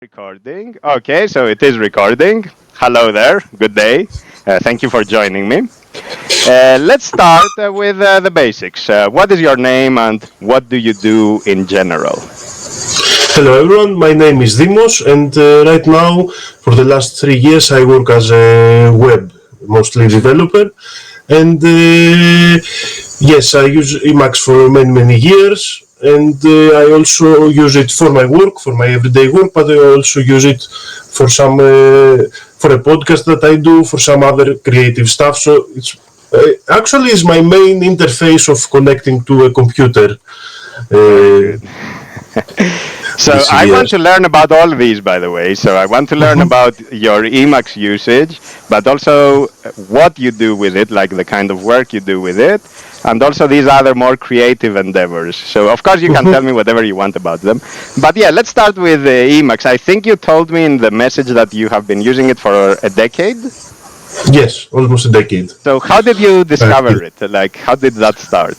Recording. Okay, so it is recording. Hello there. Good day. Thank you for joining me. Let's start with the basics. What is your name and what do you do in general? Hello everyone, my name is Dimos and right now for the last 3 years I work as a web, mostly developer, and yes, I use Emacs for many years, and I also use it for my work, for my everyday work, but I also use it for some for a podcast that I do, for some other creative stuff. So it's actually is my main interface of connecting to a computer. Very good. So This I year. want to learn about all these, by the way. So I want to learn about your Emacs usage, but also what you do with it, like the kind of work you do with it, and also these other more creative endeavors. So of course you can tell me whatever you want about them. But yeah, let's start with Emacs. I think you told me in the message that you have been using it for a decade. Yes, almost a decade. So how did you discover it? Like, how did that start?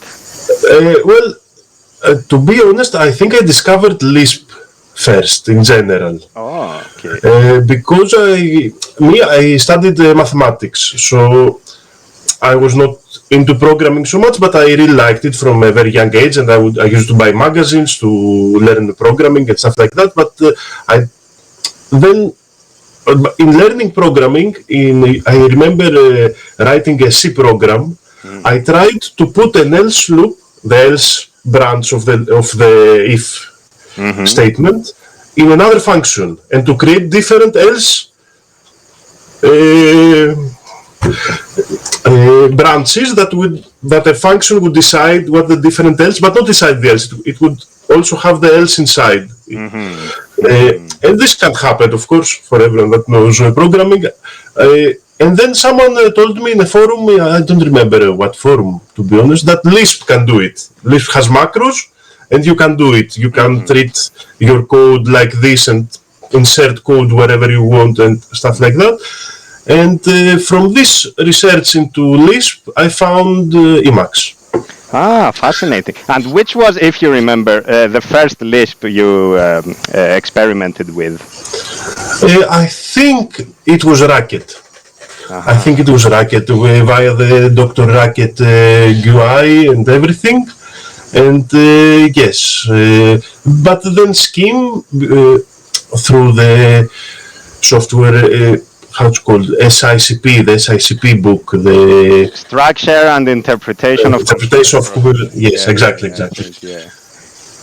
To be honest, I think I discovered Lisp first in general. Oh, okay. Because I studied mathematics, so I was not into programming so much, but I really liked it from a very young age, and I used to buy magazines to learn programming and stuff like that. But then in learning programming, I remember writing a C program. I tried to put an else loop, the else branch of the if statement, in another function, and to create different else branches that a function would decide what the different else, but not decide the else. It would also have the else inside. And this can happen, of course, for everyone that knows programming. And then someone told me in a forum, I don't remember what forum, to be honest, that Lisp can do it. Lisp has macros, and you can do it. You can treat your code like this and insert code wherever you want and stuff like that. And from this research into Lisp, I found Emacs. Ah, fascinating. And which was, if you remember, the first Lisp you experimented with? I think it was Racket. I think it was Racket via the Dr. Racket UI and everything. And yes, but then Scheme through the software, how it's called, SICP, the SICP book, the Structure and interpretation of yes, exactly.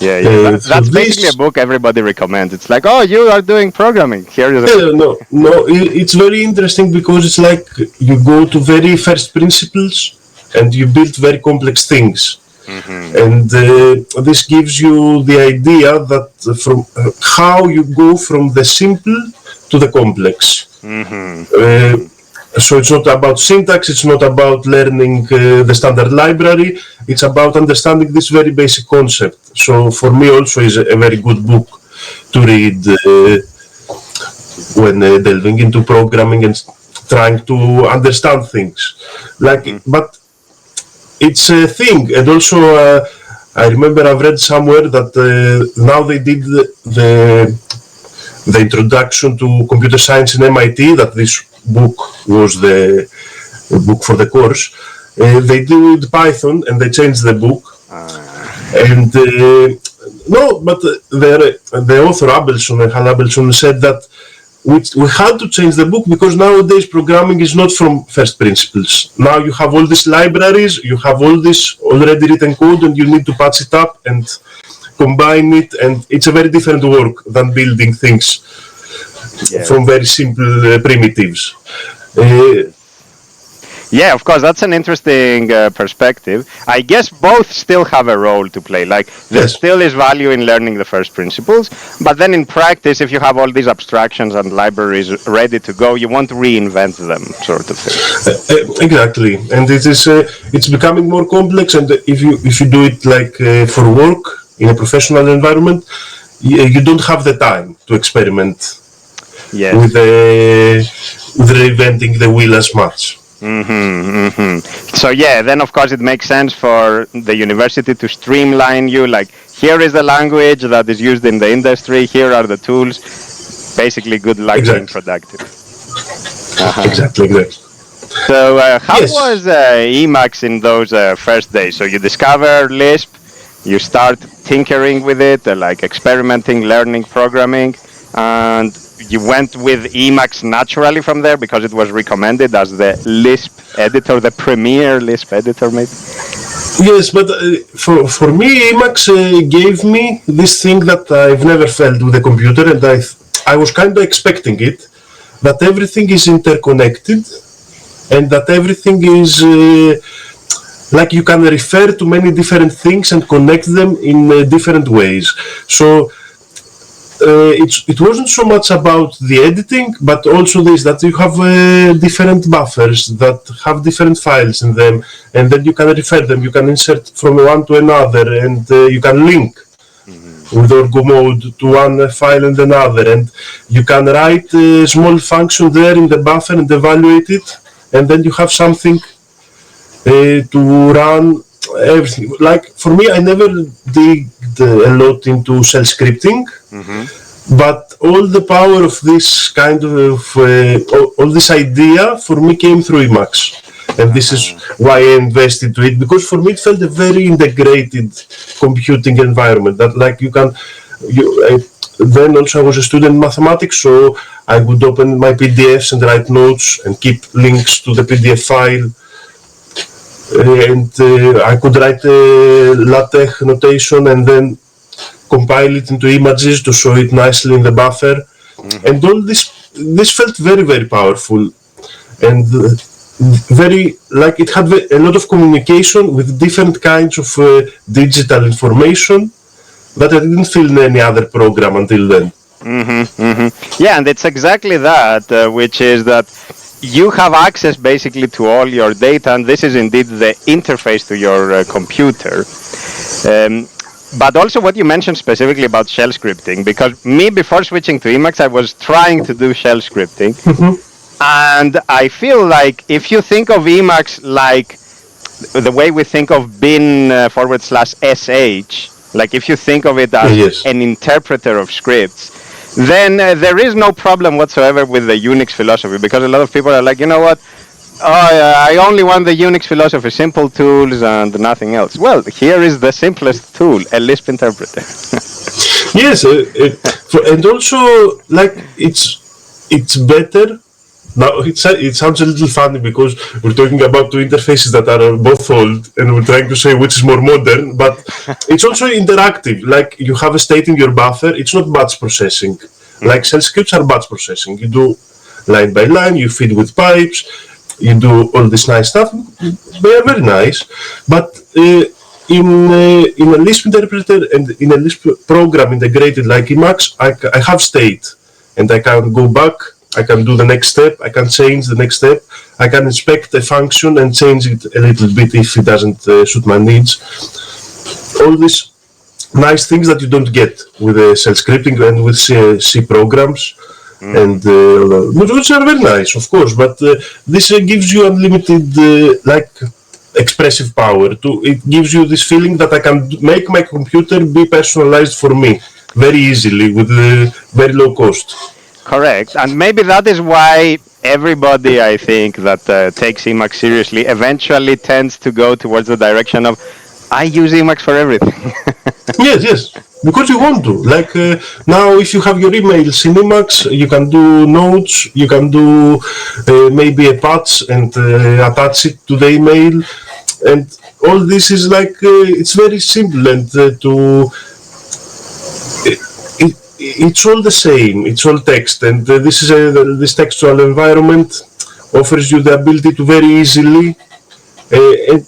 Yeah. That's basically a book everybody recommends. It's like, oh, you are doing programming. Here is a no, it's very interesting because it's like you go to very first principles and you build very complex things. And this gives you the idea that from how you go from the simple to the complex. So it's not about syntax, it's not about learning the standard library, it's about understanding this very basic concept. So for me also is a very good book to read when delving into programming and trying to understand things. But it's a thing, and also I remember I've read somewhere that now they did the introduction to computer science in MIT, that this book was the book for the course. They did Python and they changed the book. And no, but the author Hal Abelson said that we had to change the book because nowadays programming is not from first principles. Now you have all these libraries, you have all this already written code, and you need to patch it up and combine it, and it's a very different work than building things from very simple primitives. Yeah, of course, that's an interesting perspective. I guess both still have a role to play. Like, there still is value in learning the first principles, but then in practice, if you have all these abstractions and libraries ready to go, you want to reinvent them, sort of thing. Exactly, and it's becoming more complex. And if you do it like for work in a professional environment, you don't have the time to experiment with reinventing the wheel as much. So yeah, then of course it makes sense for the university to streamline you, like, here is the language that is used in the industry, here are the tools, Basically, good luck being productive. Exactly. So how Yes. was Emacs in those first days? So you discover Lisp, you start tinkering with it, like experimenting, learning programming, and you went with Emacs naturally from there because it was recommended as the Lisp editor, the premier Lisp editor, maybe? Yes, but for me, Emacs gave me this thing that I've never felt with a computer, and I was kind of expecting it, that everything is interconnected, and that everything is like you can refer to many different things and connect them in different ways. So it wasn't so much about the editing, but also this, that you have different buffers that have different files in them, and then you can refer them, you can insert from one to another, and you can link with orgo mode to one file and another, and you can write a small function there in the buffer and evaluate it, and then you have something to run everything. Like for me, I never digged a lot into shell scripting, but all the power of this kind of all this idea for me came through Emacs, and this is why I invested to it, because for me it felt a very integrated computing environment. That like you can, then also I was a student in mathematics, so I would open my PDFs and write notes and keep links to the PDF file. And I could write LaTeX notation and then compile it into images to show it nicely in the buffer. And all this felt very, very powerful, and very, like it had a lot of communication with different kinds of digital information that I didn't feel in any other program until then. Yeah, and it's exactly that, which is that you have access basically to all your data, and this is indeed the interface to your computer. But also what you mentioned specifically about shell scripting, because me, before switching to Emacs, I was trying to do shell scripting. And I feel like if you think of Emacs like the way we think of bin/sh, like if you think of it as an interpreter of scripts, then there is no problem whatsoever with the Unix philosophy, because a lot of people are like, you know what, I only want the Unix philosophy, simple tools and nothing else. Well, here is the simplest tool, a Lisp interpreter. Yes, and also like it's better. Now it sounds a little funny because we're talking about two interfaces that are both old, and we're trying to say which is more modern. But it's also interactive. Like you have a state in your buffer. It's not batch processing. Like shell scripts are batch processing. You do line by line. You feed with pipes. You do all this nice stuff. They are very nice, but in a Lisp interpreter and in a Lisp program integrated like Emacs, I have state, and I can go back. I can do the next step, I can change the next step, I can inspect a function and change it a little bit if it doesn't suit my needs. All these nice things that you don't get with shell scripting and with C programs, and which are very nice, of course, but this gives you unlimited like expressive power. It gives you this feeling that I can make my computer be personalized for me very easily with very low cost. Correct, and maybe that is why everybody, I think, that takes Emacs seriously eventually tends to go towards the direction of, I use Emacs for everything. Yes, because you want to. Like now, if you have your emails in Emacs, you can do notes, you can do maybe a patch and attach it to the email, and all this is like, it's very simple, and it's all the same, it's all text, and this textual environment offers you the ability to very easily, and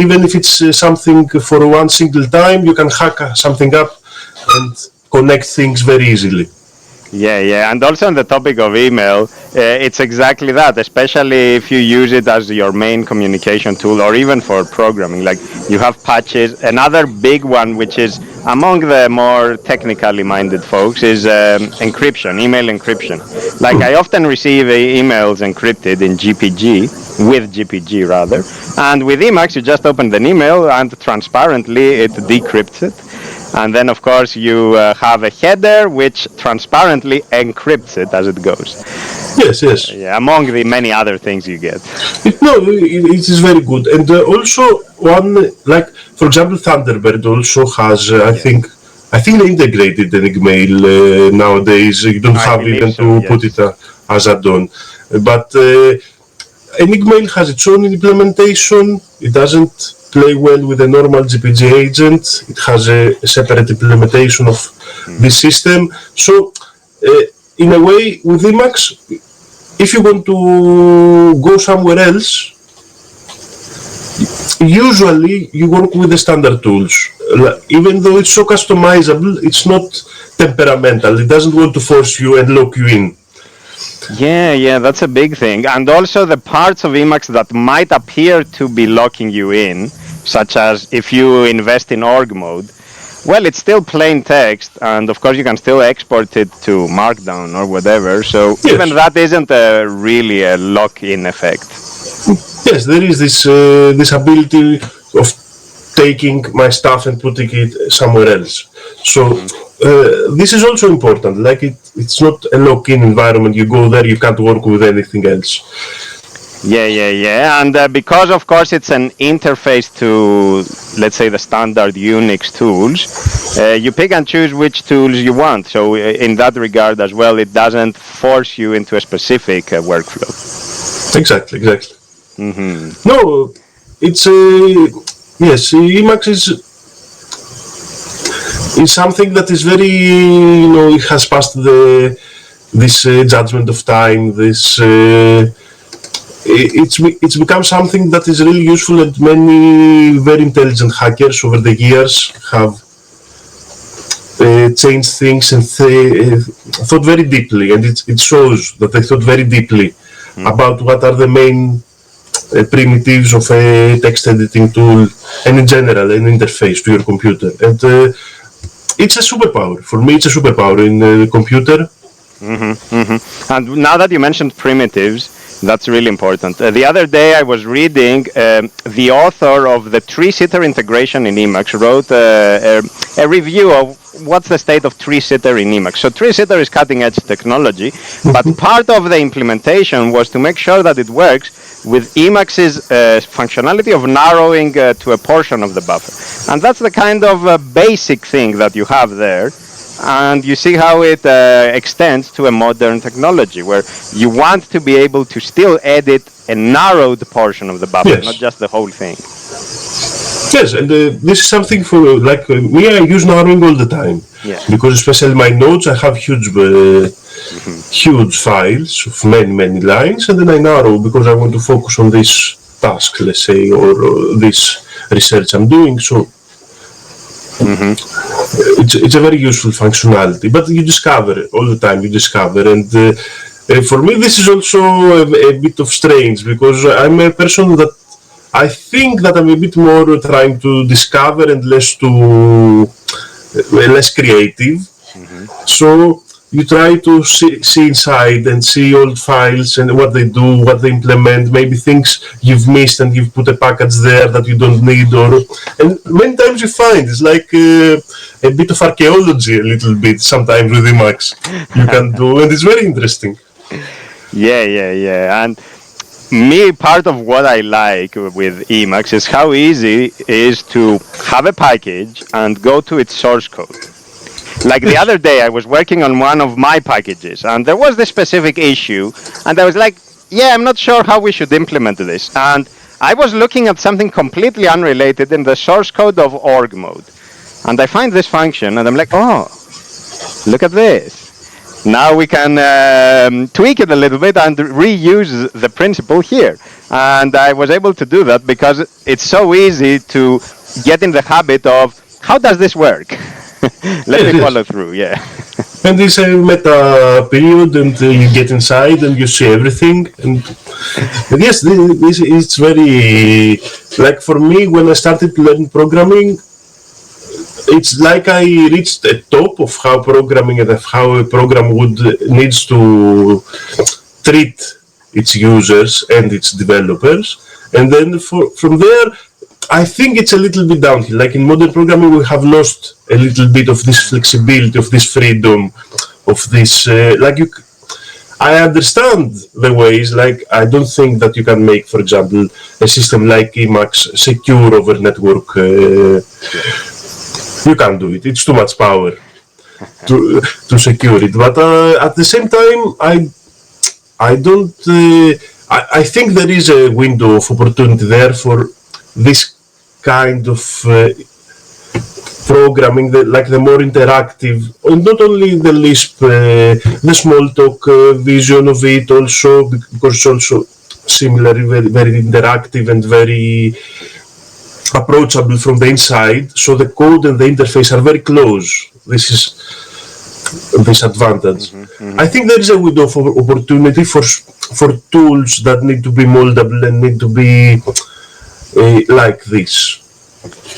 even if it's something for one single time, you can hack something up and connect things very easily. Yeah, and also on the topic of email, it's exactly that, especially if you use it as your main communication tool or even for programming. Like you have patches. Another big one, which is among the more technically minded folks, is encryption, email encryption. Like I often receive emails encrypted in GPG, with GPG rather, and with Emacs you just open an email and transparently it decrypts it. And then, of course, you have a header which transparently encrypts it as it goes. Yes, yes. Yeah, among the many other things you get. It is very good. And also one, like, for example, Thunderbird also has, I think they integrated Enigmail nowadays. You don't I have believe even so, to yes. put it as add-on. But Enigmail has its own implementation. It doesn't play well with a normal GPG agent. It has a separate implementation of this system. So, in a way, with Emacs, if you want to go somewhere else, usually you work with the standard tools. Even though it's so customizable, it's not temperamental. It doesn't want to force you and lock you in. Yeah, that's a big thing. And also the parts of Emacs that might appear to be locking you in, such as if you invest in org mode, well, it's still plain text, and of course you can still export it to Markdown or whatever, so Yes. even that isn't really a lock-in effect. Yes, there is this ability of taking my stuff and putting it somewhere else. So this is also important. Like it's not a lock-in environment. You go there, you can't work with anything else. Yeah. And because, of course, it's an interface to, let's say, the standard Unix tools, you pick and choose which tools you want. So in that regard as well, it doesn't force you into a specific workflow. Exactly. Mm-hmm. No, it's yes, Emacs is something that is very, it has passed this judgment of time. It's become something that is really useful, and many very intelligent hackers over the years have changed things and thought very deeply, and it shows that they thought very deeply about what are the main primitives of a text editing tool, and in general an interface to your computer. And it's a superpower. For me, it's a superpower in the computer. And now that you mentioned primitives, that's really important. The other day I was reading the author of the tree-sitter integration in Emacs wrote a review of what's the state of tree-sitter in Emacs. So tree-sitter is cutting-edge technology, but part of the implementation was to make sure that it works with Emacs's functionality of narrowing to a portion of the buffer. And that's the kind of basic thing that you have there. And you see how it extends to a modern technology where you want to be able to still edit a narrowed portion of the buffer, Yes. not just the whole thing. Yes, and this is something for me. I use narrowing all the time, because especially my notes, I have huge files of many lines, and then I narrow because I want to focus on this task, let's say, or this research I'm doing. So it's a very useful functionality, but you discover all the time. And for me, this is also a bit of strange, because I'm a person that I think that I'm a bit more trying to discover and less creative. So you try to see inside and see old files and what they do, what they implement, maybe things you've missed and you've put a package there that you don't need, and many times you find it's like a bit of archaeology, a little bit sometimes with Emacs you can do, and it's very interesting. Yeah. And me, part of what I like with Emacs is how easy it is to have a package and go to its source code. Like the other day, I was working on one of my packages, and there was this specific issue, and I was like, I'm not sure how we should implement this. And I was looking at something completely unrelated in the source code of org mode. And I find this function, and I'm like, oh, look at this. Now we can tweak it a little bit and reuse the principle here. And I was able to do that because it's so easy to get in the habit of, how does this work? Let me follow through, And it's a meta period, and you get inside and you see everything. And yes, this is very, like for me, when I started learning programming, it's like I reached the top of how programming and how a program needs to treat its users and its developers. And then from there, I think it's a little bit downhill. Like in modern programming, we have lost a little bit of this flexibility, of this freedom, of this. I understand the ways. Like I don't think that you can make, for example, a system like Emacs secure over network. You can't do it. It's too much power to secure it. But at the same time, I don't. I think there is a window of opportunity there for this kind of programming, like the more interactive, and not only the Lisp, the Smalltalk vision of it also, because it's also similarly very, very interactive and very approachable from the inside. So the code and the interface are very close. This is this advantage. I think there is a window of opportunity for tools that need to be moldable and need to be like this.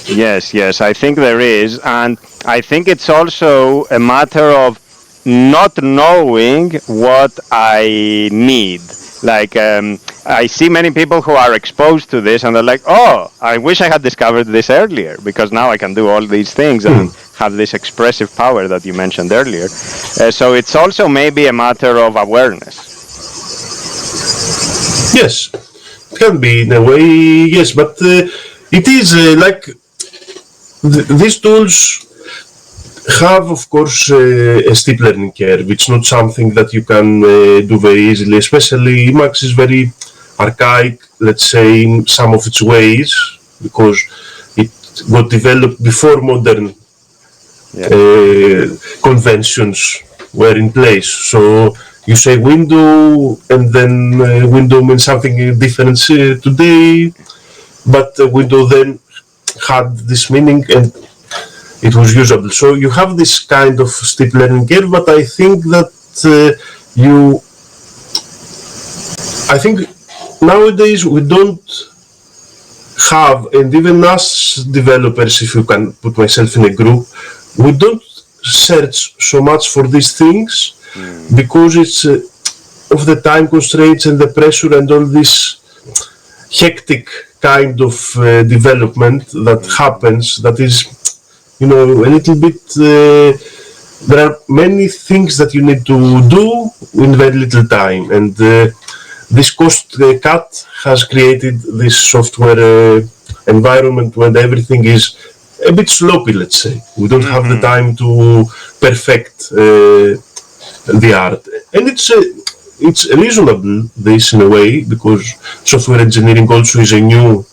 Yes, I think there is, and I think it's also a matter of not knowing what I need. Like, I see many people who are exposed to this and they're like, oh, I wish I had discovered this earlier, because now I can do all these things and have this expressive power that you mentioned earlier. So it's also maybe a matter of awareness. Yes, it can be in a way, yes, but it is like these tools have, of course, a steep learning curve. It's not something that you can do very easily, especially Emacs is very archaic, let's say, in some of its ways, because it got developed before modern conventions were in place. So you say window, and then window means something different today, but window then had this meaning and it was usable. So you have this kind of steep learning curve, but I think that I think nowadays we don't have, and even us developers, if you can put myself in a group, we don't search so much for these things because it's of the time constraints and the pressure and all this hectic kind of development that happens, that is, a little bit, there are many things that you need to do in very little time, and this cost cut has created this software environment when everything is a bit sloppy, let's say. We don't have the time to perfect the art, and it's reasonable, this, in a way, because software engineering also is a new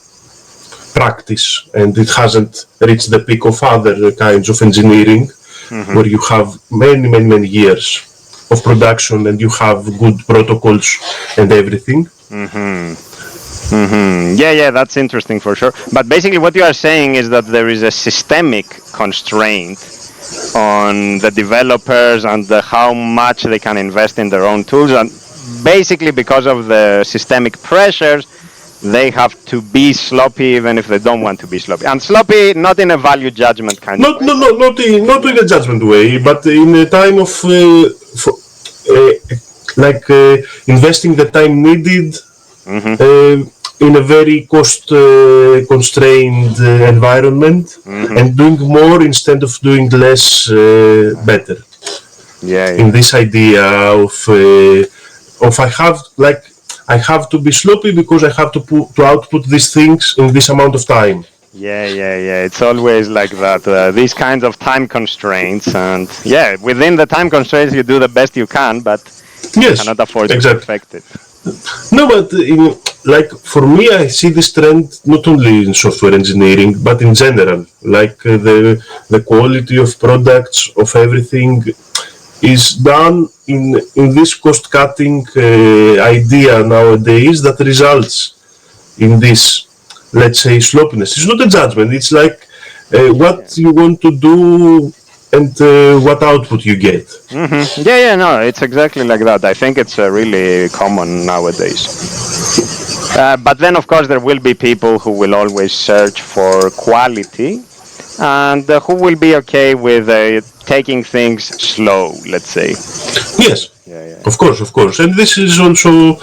practice and it hasn't reached the peak of other kinds of engineering where you have many years of production and you have good protocols and everything. Yeah, that's interesting for sure. But basically what you are saying is that there is a systemic constraint on the developers and how much they can invest in their own tools, and basically because of the systemic pressures they have to be sloppy even if they don't want to be sloppy. And sloppy not in a value judgment kind of way. Not in a judgment way, but in a time of investing the time needed in a very cost constrained environment and doing more instead of doing less better. In this idea of I have to be sloppy because I have to output these things in this amount of time. Yeah. It's always like that. These kinds of time constraints, and within the time constraints you do the best you can, but you cannot afford to perfect it. No, but for me, I see this trend not only in software engineering, but in general. Like the quality of products, of everything, is done in this cost-cutting idea nowadays that results in this, let's say, sloppiness. It's not a judgment. It's like what you want to do and what output you get. No, it's exactly like that. I think it's really common nowadays. But then, of course, there will be people who will always search for quality and who will be okay with taking things slow, let's say. Yes, of course. And this is also,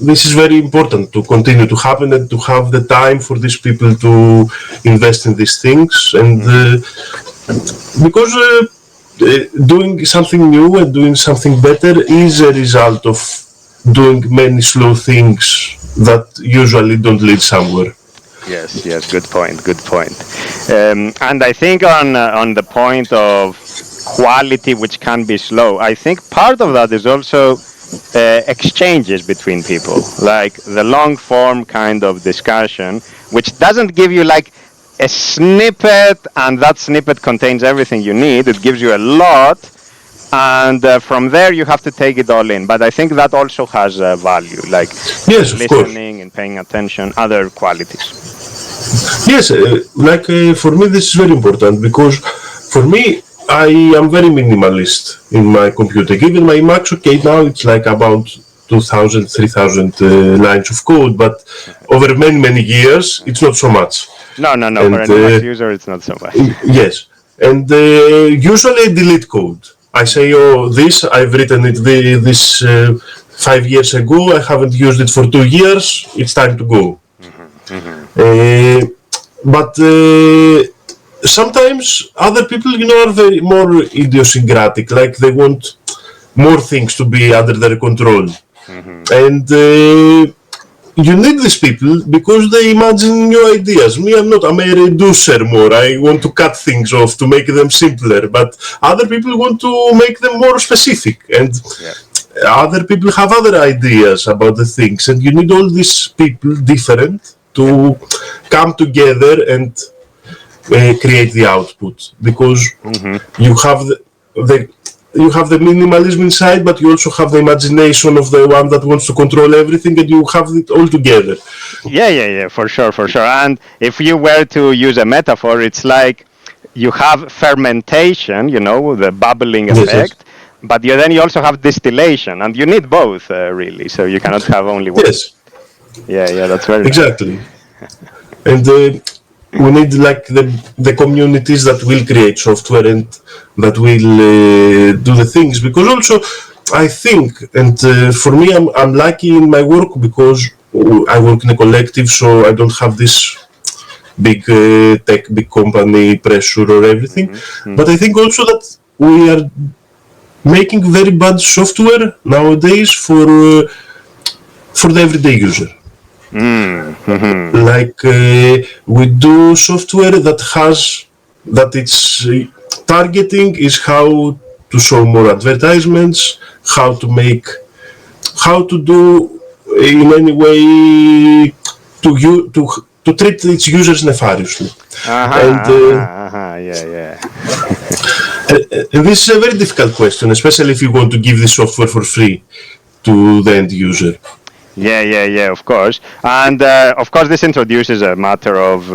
this is very important to continue to happen and to have the time for these people to invest in these things. And because doing something new and doing something better is a result of doing many slow things that usually don't lead somewhere. Yes, good point. And I think on the point of quality, which can be slow, I think part of that is also exchanges between people, like the long form kind of discussion, which doesn't give you like a snippet and that snippet contains everything you need. It gives you a lot, and from there you have to take it all in. But I think that also has value, like yes, listening and paying attention, other qualities. Yes, for me this is very important, because for me I am very minimalist in my computer. Given my Emacs, okay, now it's like about 2,000, 3,000 lines of code, but over many years it's not so much. No, and, for an Emacs user it's not so much. Yes, and usually I delete code. I say, oh, this, I've written it this 5 years ago, I haven't used it for 2 years, it's time to go. But sometimes other people, are very more idiosyncratic, like they want more things to be under their control. And you need these people because they imagine new ideas. Me, I'm not. I'm a reducer more. I want to cut things off to make them simpler. But other people want to make them more specific. And other people have other ideas about the things. And you need all these people different to come together and create the output. Because you have you have the minimalism inside, but you also have the imagination of the one that wants to control everything, and you have it all together. Yeah, for sure. And if you were to use a metaphor, it's like you have fermentation, the bubbling effect, but then you also have distillation, and you need both, really. So you cannot have only one. Yes. Yeah, that's very exactly. And we need like the communities that will create software and that will do the things, because also I think, and for me I'm lucky in my work because I work in a collective, so I don't have this big big company pressure or everything. But I think also that we are making very bad software nowadays for the everyday user. Like we do software that its targeting is how to show more advertisements, how to do in any way to treat its users nefariously. And this is a very difficult question, especially if you want to give the software for free to the end user. Yeah, of course. And of course this introduces a matter of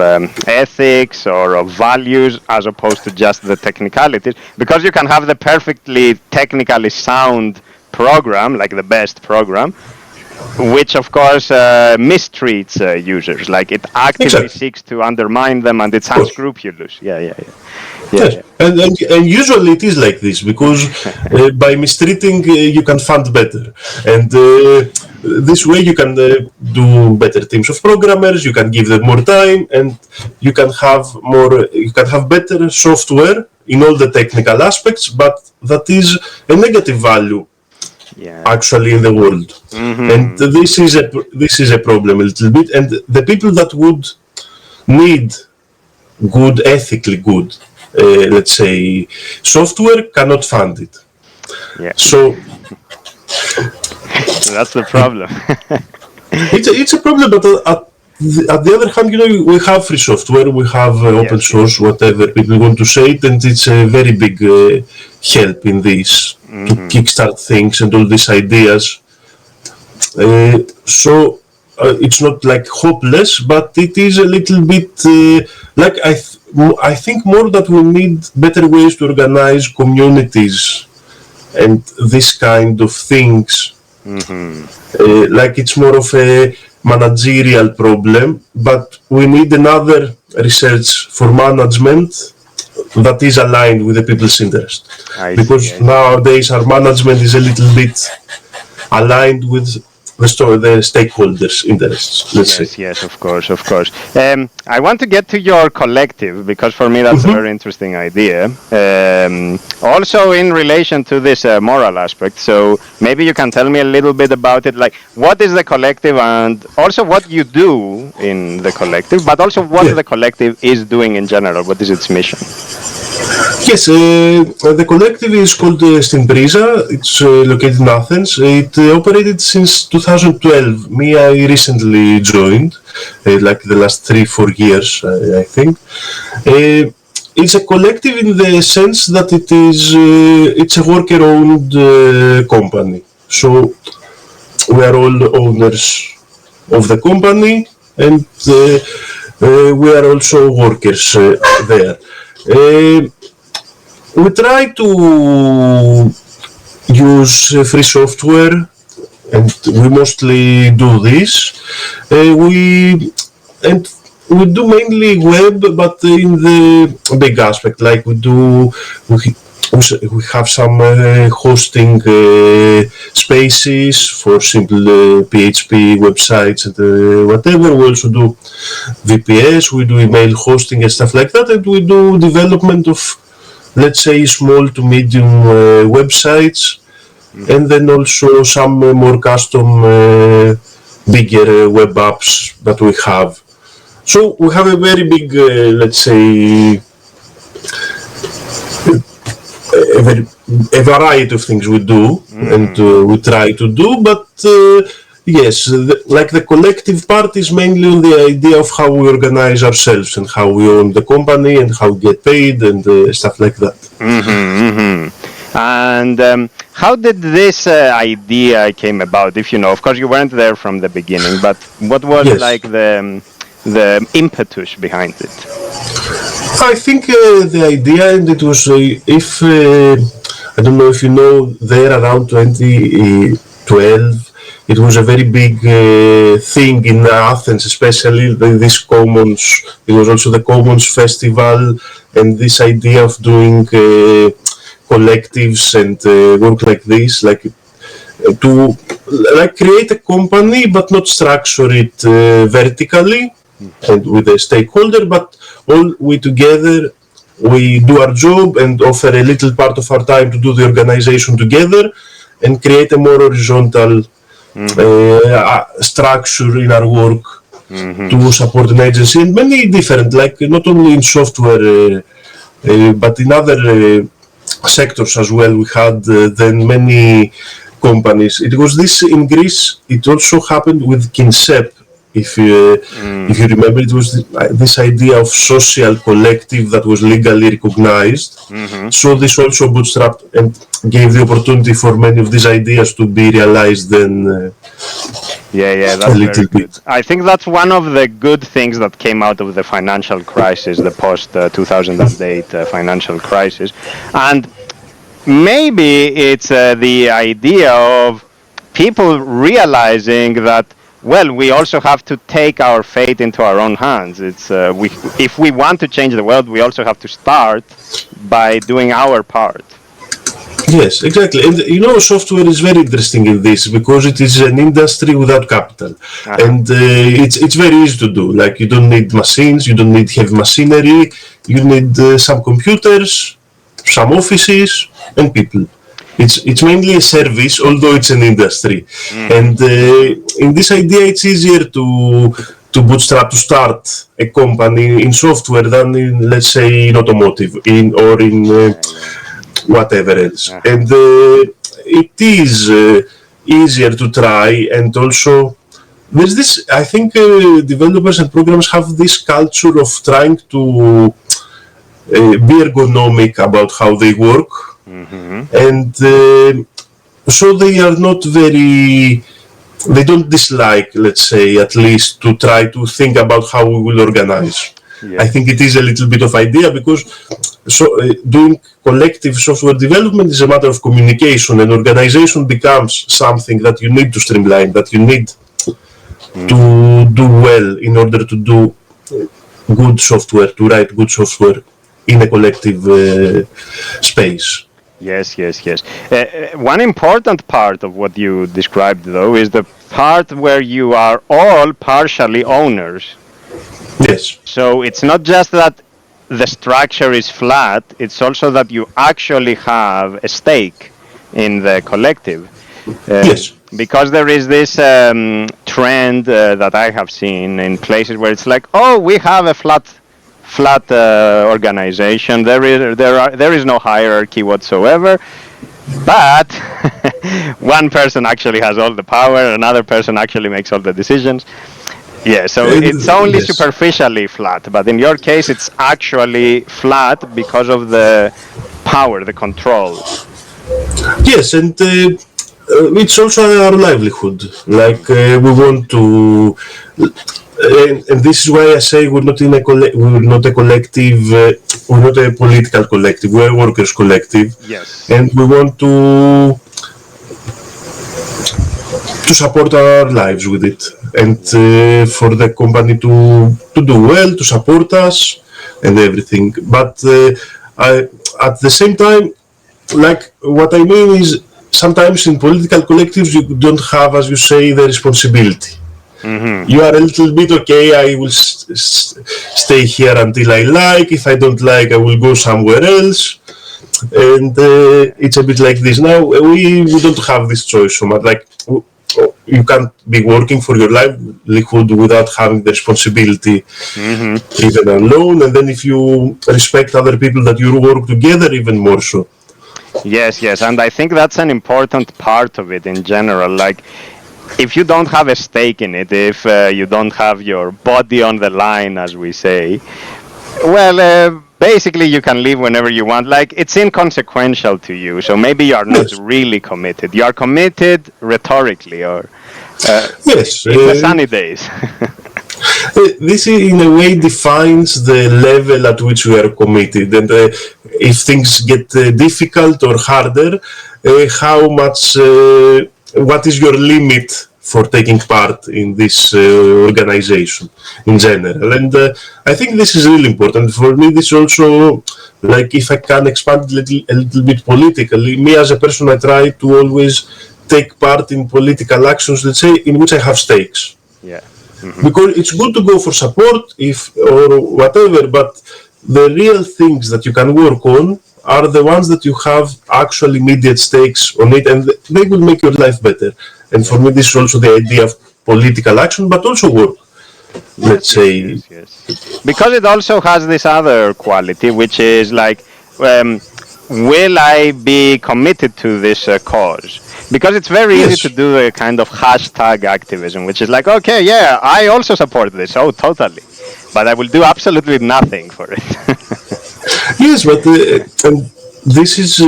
ethics or of values as opposed to just the technicalities, because you can have the perfectly technically sound program, like the best program, which of course mistreats users, like it actively seeks to undermine them, and it's unscrupulous. Yeah. Yes. And usually it is like this, because by mistreating you can fund better, and this way you can do better teams of programmers, you can give them more time, and you can have better software in all the technical aspects, but that is a negative value actually in the world. And this is a problem a little bit, and the people that would need good, ethically good, let's say, software cannot fund it. So that's the problem. It's a problem, but at the other hand, we have free software, we have open source, whatever people want to say it, and it's a very big help in this to kickstart things and all these ideas. So it's not like hopeless, but it is a little bit like I think more that we need better ways to organize communities and this kind of things. Like it's more of a managerial problem, but we need another research for management that is aligned with the people's interest. Because nowadays our management is a little bit aligned with the stakeholders' interests, let's say. Yes, of course. I want to get to your collective, because for me that's a very interesting idea. Also in relation to this moral aspect, so maybe you can tell me a little bit about it, like what is the collective and also what you do in the collective, but also what the collective is doing in general. What is its mission? Yes, the collective is called Stin Priza. It's located in Athens. It operated since 2012. Me, I recently joined, like the last 3-4 years, I think. It's a collective in the sense that it's a worker-owned company. So we are all owners of the company, and we are also workers there. We try to use free software, and we mostly do this. We do mainly web, but in the big aspect, like we have some hosting spaces for simple PHP websites and whatever. We also do VPS, we do email hosting and stuff like that, and we do development of, let's say, small to medium websites, and then also some more custom, bigger web apps that we have. So we have a very big, let's say, a variety of things we do, and we try to do, but yes, like the collective part is mainly on the idea of how we organize ourselves and how we own the company and how we get paid and stuff like that. And how did this idea came about, if you know? Of course, you weren't there from the beginning, but what was like the impetus behind it? I think the idea, and it was, if I don't know if you know, there around 2012, it was a very big thing in Athens, especially this Commons. It was also the Commons Festival, and this idea of doing collectives and work like this, like to create a company but not structure it vertically and with a stakeholder, but all we together, we do our job and offer a little part of our time to do the organization together and create a more horizontal structure in our work to support an agency, and many different, like not only in software but in other sectors as well. We had then many companies. It was this in Greece. It also happened with Kinsep. If you remember, it was this idea of social collective that was legally recognized. So this also bootstrapped and gave the opportunity for many of these ideas to be realized then. That's a little very good. I think that's one of the good things that came out of the financial crisis, the post-2008 financial crisis. And maybe it's the idea of people realizing that, well, we also have to take our fate into our own hands. It's if we want to change the world, we also have to start by doing our part. Yes, exactly. And you know, software is very interesting in this because it is an industry without capital. And it's very easy to do. Like, you don't need machines, you don't need heavy machinery, you need some computers, some offices, and people. It's mainly a service, although it's an industry. And in this idea, it's easier to bootstrap, to start a company in software than in, let's say, in automotive, or in whatever else. And it is easier to try, and also there's this, I think developers and programmers have this culture of trying to be ergonomic about how they work. And so they are not very, they don't dislike, let's say, at least to try to think about how we will organize. I think it is a little bit of idea because doing collective software development is a matter of communication, and organization becomes something that you need to streamline, that you need to do well in order to do good software, to write good software in a collective space. Yes, yes, yes. One important part of what you described, though, is the part where you are all partially owners. Yes. So it's not just that the structure is flat, it's also that you actually have a stake in the collective. Yes. Because there is this trend that I have seen in places where it's like, oh, we have a flat organization. There is no hierarchy whatsoever. But one person actually has all the power, another person actually makes all the decisions. Yeah, so it's only Yes. superficially flat, but in your case, it's actually flat because of the power, the control. Yes, and it's also our livelihood. Like we want to, and this is why I say we're not in a we're not a collective, we're not a political collective. We're a workers' collective, Yes. and we want to support our lives with it, and for the company to do well, to support us, and everything. But I, at the same time, like what I mean is sometimes in political collectives you don't have, as you say, the responsibility. Mm-hmm. You are a little bit okay. I will stay here until I like. If I don't like, I will go somewhere else. And it's a bit like this now. We don't have this choice so much. Like you can't be working for your livelihood without having the responsibility, even alone. And then if you respect other people, that you work together, even more so. Yes, yes, and I think that's an important part of it in general. Like, if you don't have a stake in it, if you don't have your body on the line, as we say, well, basically you can leave whenever you want. Like, it's inconsequential to you, so maybe you are not Yes, really committed. You are committed rhetorically, or yes. in the sunny days. This in a way defines the level at which we are committed, and if things get difficult or harder, how much, what is your limit for taking part in this organization in general? And I think this is really important for me. This also, like, if I can expand a little bit politically, me as a person, I try to always take part in political actions, let's say, in which I have stakes, Yeah. because it's good to go for support if or whatever, but the real things that you can work on are the ones that you have actual immediate stakes on it, and they will make your life better. And for me, this is also the idea of political action, but also work, let's Yes, yes, say. yes, yes. Because it also has this other quality, which is like, will I be committed to this cause? Because it's very easy to Yes, do a kind of hashtag activism, which is like, okay, yeah, I also support this. Oh, totally. But I will do absolutely nothing for it. yes, but and this is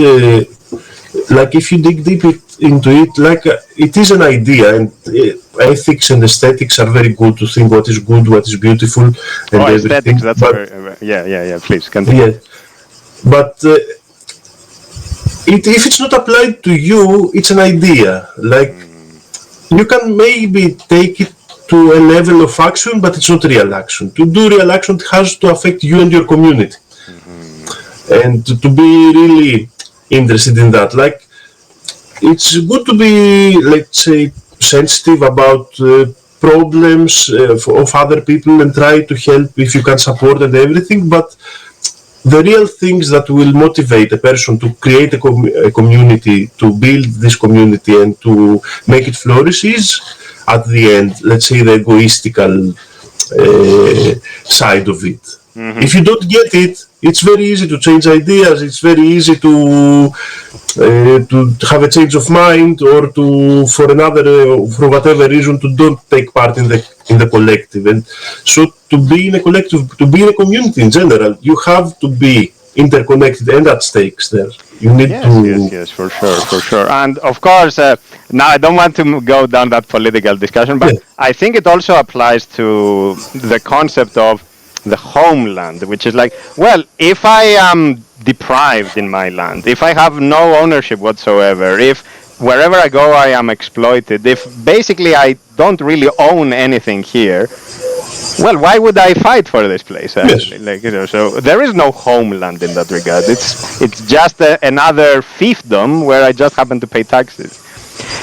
like if you dig deep into it, like it is an idea, and ethics and aesthetics are very good to think what is good, what is beautiful, Oh, and aesthetics, everything. that's a But yeah, yeah, yeah. Please continue. yeah, but if it's not applied to you, it's an idea. Like you can maybe take it to a level of action, but it's not real action. To do real action, it has to affect you and your community, Mm-hmm. and to be really interested in that. Like it's good to be, let's say, sensitive about problems of other people and try to help if you can support and everything, but the real things that will motivate a person to create a community, to build this community and to make it flourish is, at the end, let's say, the egoistical side of it. Mm-hmm. If you don't get it, it's very easy to change ideas. It's very easy to have a change of mind, or to for whatever reason, to don't take part in the collective. And so, to be in a collective, to be in a community in general, you have to be interconnected and at stakes. There, you need Yes, yes, to. yes, for sure, for sure. And of course, now I don't want to go down that political discussion, but Yeah. I think it also applies to the concept of the homeland, which is like, well, if I am deprived in my land, if I have no ownership whatsoever, if wherever I go I am exploited, if basically I don't really own anything here, Well, why would I fight for this place? Yes. Actually, so there is no homeland in that regard. It's just another fiefdom where I just happen to pay taxes.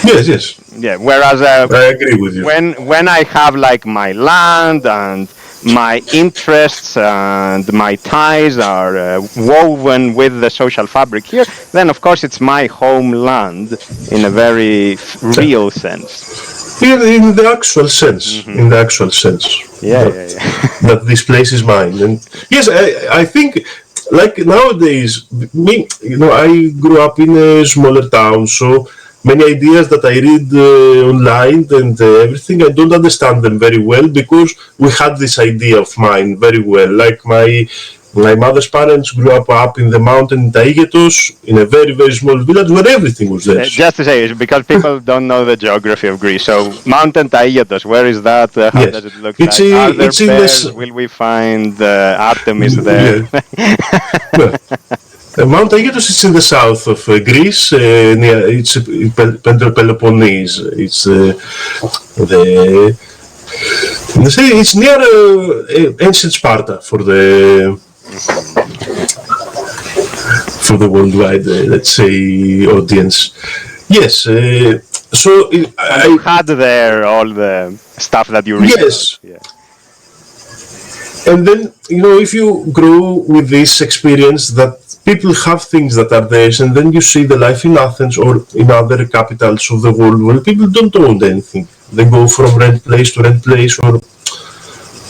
Yes, yes. Yeah. Whereas I agree with you. when I have like my land and my interests and my ties are woven with the social fabric here, then of course it's my homeland in a very real sense. In the actual sense, in the actual sense. Yeah, that this place is mine. And yes, I think like nowadays, me, I grew up in a smaller town, so many ideas that I read online and everything, I don't understand them very well because we had this idea of mine very well. Like my mother's parents grew up in the mountain in Taigetos, in a very, very small village where everything was there. Just to say, because people don't know the geography of Greece. So, Mountain Taigetos, where is that? How Yes. does it look It's like? Are there it's in bears? Will we find Artemis there? Well, Mount Aegitos is in the south of Greece. It's Peloponnese. It's it's near ancient Sparta for the worldwide, let's say, audience. Yes. So you had there all the stuff that you read. Yes. About. Yeah. And then, if you grow with this experience that people have things that are theirs, and then you see the life in Athens or in other capitals of the world where people don't own anything. They go from rent place to rent place or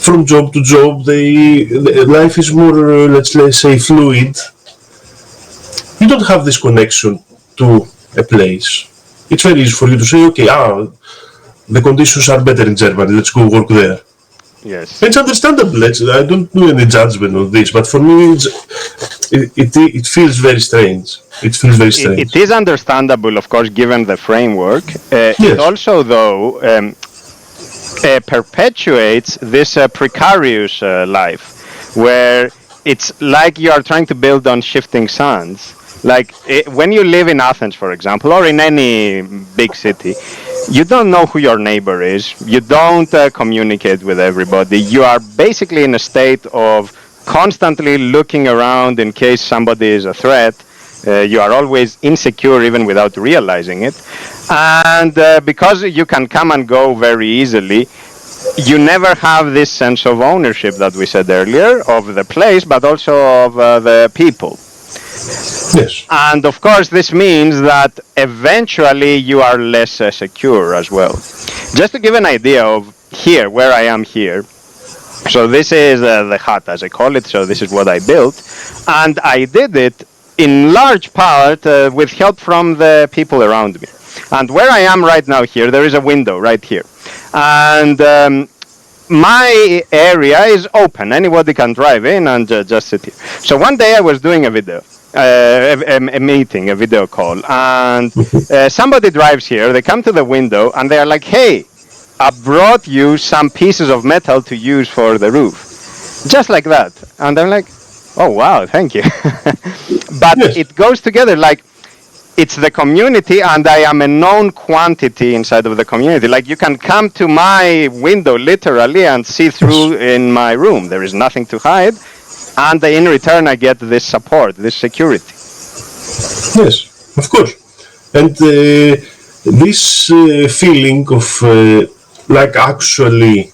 from job to job. Life is more, let's say, fluid. You don't have this connection to a place. It's very easy for you to say, okay, the conditions are better in Germany, let's go work there. Yes. It's understandable. I don't do any judgment on this, but for me, it feels very strange. It feels very strange. It is understandable, of course, given the framework. Yes. It also, though, perpetuates this precarious life, where it's like you are trying to build on shifting sands. Like when you live in Athens, for example, or in any big city, you don't know who your neighbor is. You don't communicate with everybody. You are basically in a state of constantly looking around in case somebody is a threat. You are always insecure even without realizing it. And because you can come and go very easily, you never have this sense of ownership that we said earlier of the place, but also of the people. Yes. And of course, this means that eventually you are less secure as well. Just to give an idea of here, where I am here. So this is the hut, as I call it. So this is what I built. And I did it in large part with help from the people around me. And where I am right now here, there is a window right here. And my area is open. Anybody can drive in and just sit here. So one day I was doing a video. A meeting, a video call, and somebody drives here, they come to the window and they are like, hey, I brought you some pieces of metal to use for the roof. Just like that. And I'm like, oh wow, thank you. But yes. It goes together, like it's the community and I am a known quantity inside of the community. Like you can come to my window literally and see through in my room. There is nothing to hide. And in return, I get this support, this security. Yes, of course. And this feeling of like actually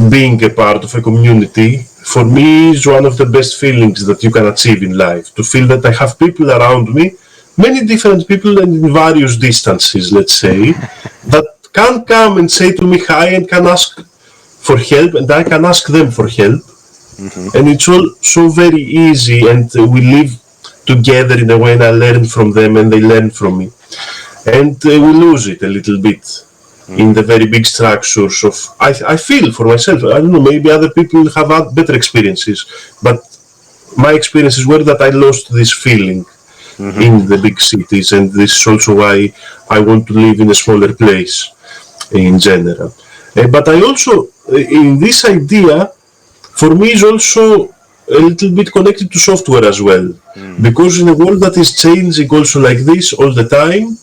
being a part of a community, for me, is one of the best feelings that you can achieve in life. To feel that I have people around me, many different people and in various distances, let's say, that can come and say to me hi and can ask for help, and I can ask them for help. Mm-hmm. And it's all so very easy, and we live together in a way, and I learn from them and they learn from me. And we lose it a little bit in the very big structures of, I feel for myself, I don't know, maybe other people have had better experiences, but my experiences were that I lost this feeling in the big cities, and this is also why I want to live in a smaller place in general. But I also, in this idea, for me is also a little bit connected to software as well. Because in a world that is changing also like this all the time,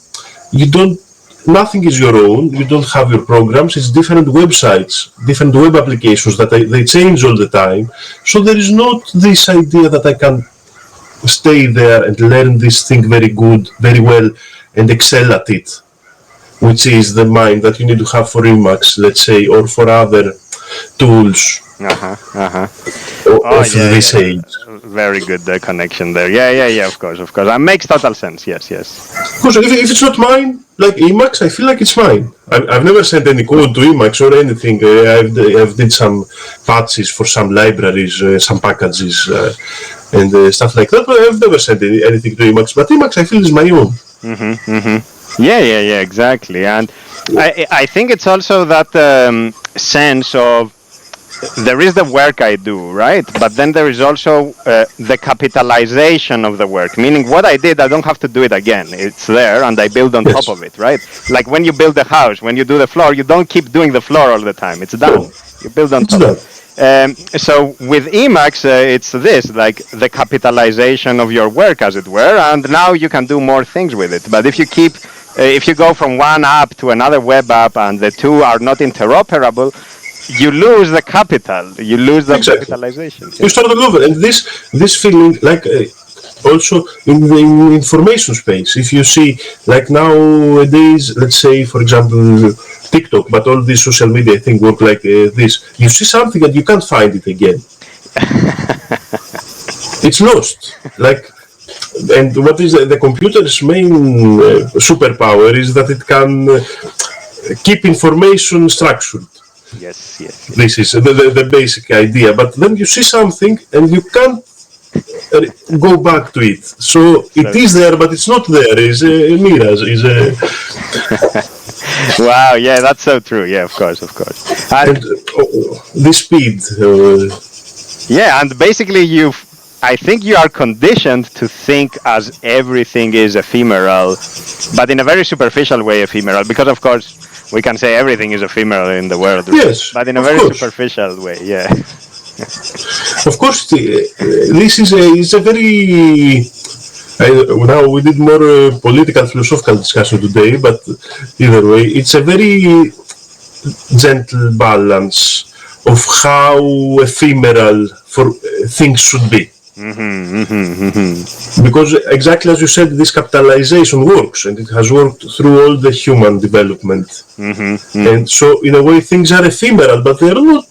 you don't nothing is your own. You don't have your programs. It's different websites, different web applications that they change all the time. So there is not this idea that I can stay there and learn this thing very well, and excel at it, which is the mind that you need to have for Emacs, let's say, or for other tools of this age. Very good connection there. Yeah, of course. That makes total sense. Yes. Because if it's not mine, like Emacs, I feel like it's mine. I've never sent any code to Emacs or anything. I've did some patches for some libraries, some packages, and stuff like that, but I've never sent anything to Emacs. But Emacs, I feel, is my own. Yeah, exactly. And I think it's also that sense of there is the work I do, right? But then there is also the capitalization of the work, meaning what I did, I don't have to do it again. It's there, and I build on top of it, right? Like when you build a house, when you do the floor, you don't keep doing the floor all the time. It's done. You build on top of it. So with Emacs, it's this, like the capitalization of your work, as it were, and now you can do more things with it. But if you go from one app to another web app and the two are not interoperable, you lose the capital, you lose the capitalization. You start all over, and this feeling, like also in the information space. If you see, like nowadays, let's say, for example, TikTok, but all these social media, I think, work like this. You see something and you can't find it again. It's lost. And what is the computer's main superpower is that it can keep information structured. Yes. This is the basic idea. But then you see something and you can't go back to it. So it is there, but it's not there. It's a mirage. Wow, yeah, that's so true. Yeah, of course. And the speed. Yeah, and basically I think you are conditioned to think as everything is ephemeral, but in a very superficial way ephemeral, because of course we can say everything is ephemeral in the world. Yes, but in a very superficial way, yeah. Of course, this is a very... now we did more political, philosophical discussion today, but either way, it's a very gentle balance of how ephemeral things should be. Because exactly as you said, this capitalization works, and it has worked through all the human development. And so, in a way, things are ephemeral, but they're not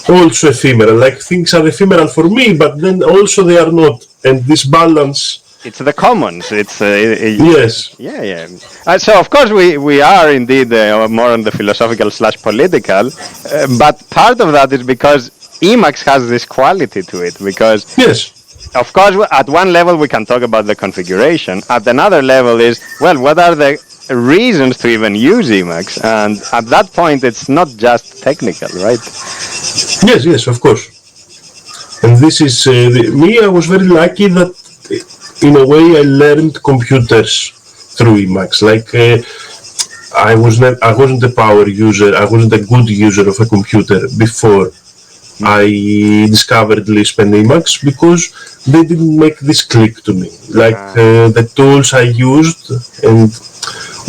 also ephemeral. Like, things are ephemeral for me, but then also they are not. And this balance... It's the commons. It's yes. Yeah. So of course we are indeed more on the philosophical / political, but part of that is because Emacs has this quality to it. Because yes, of course, at one level we can talk about the configuration. At another level is, well, what are the reasons to even use Emacs? And at that point, it's not just technical, right? Yes, of course. And this is me. I was very lucky that, in a way, I learned computers through Emacs. Like, I wasn't a power user. I wasn't a good user of a computer before I discovered Lisp and Emacs, because they didn't make this click to me. Like, the tools I used and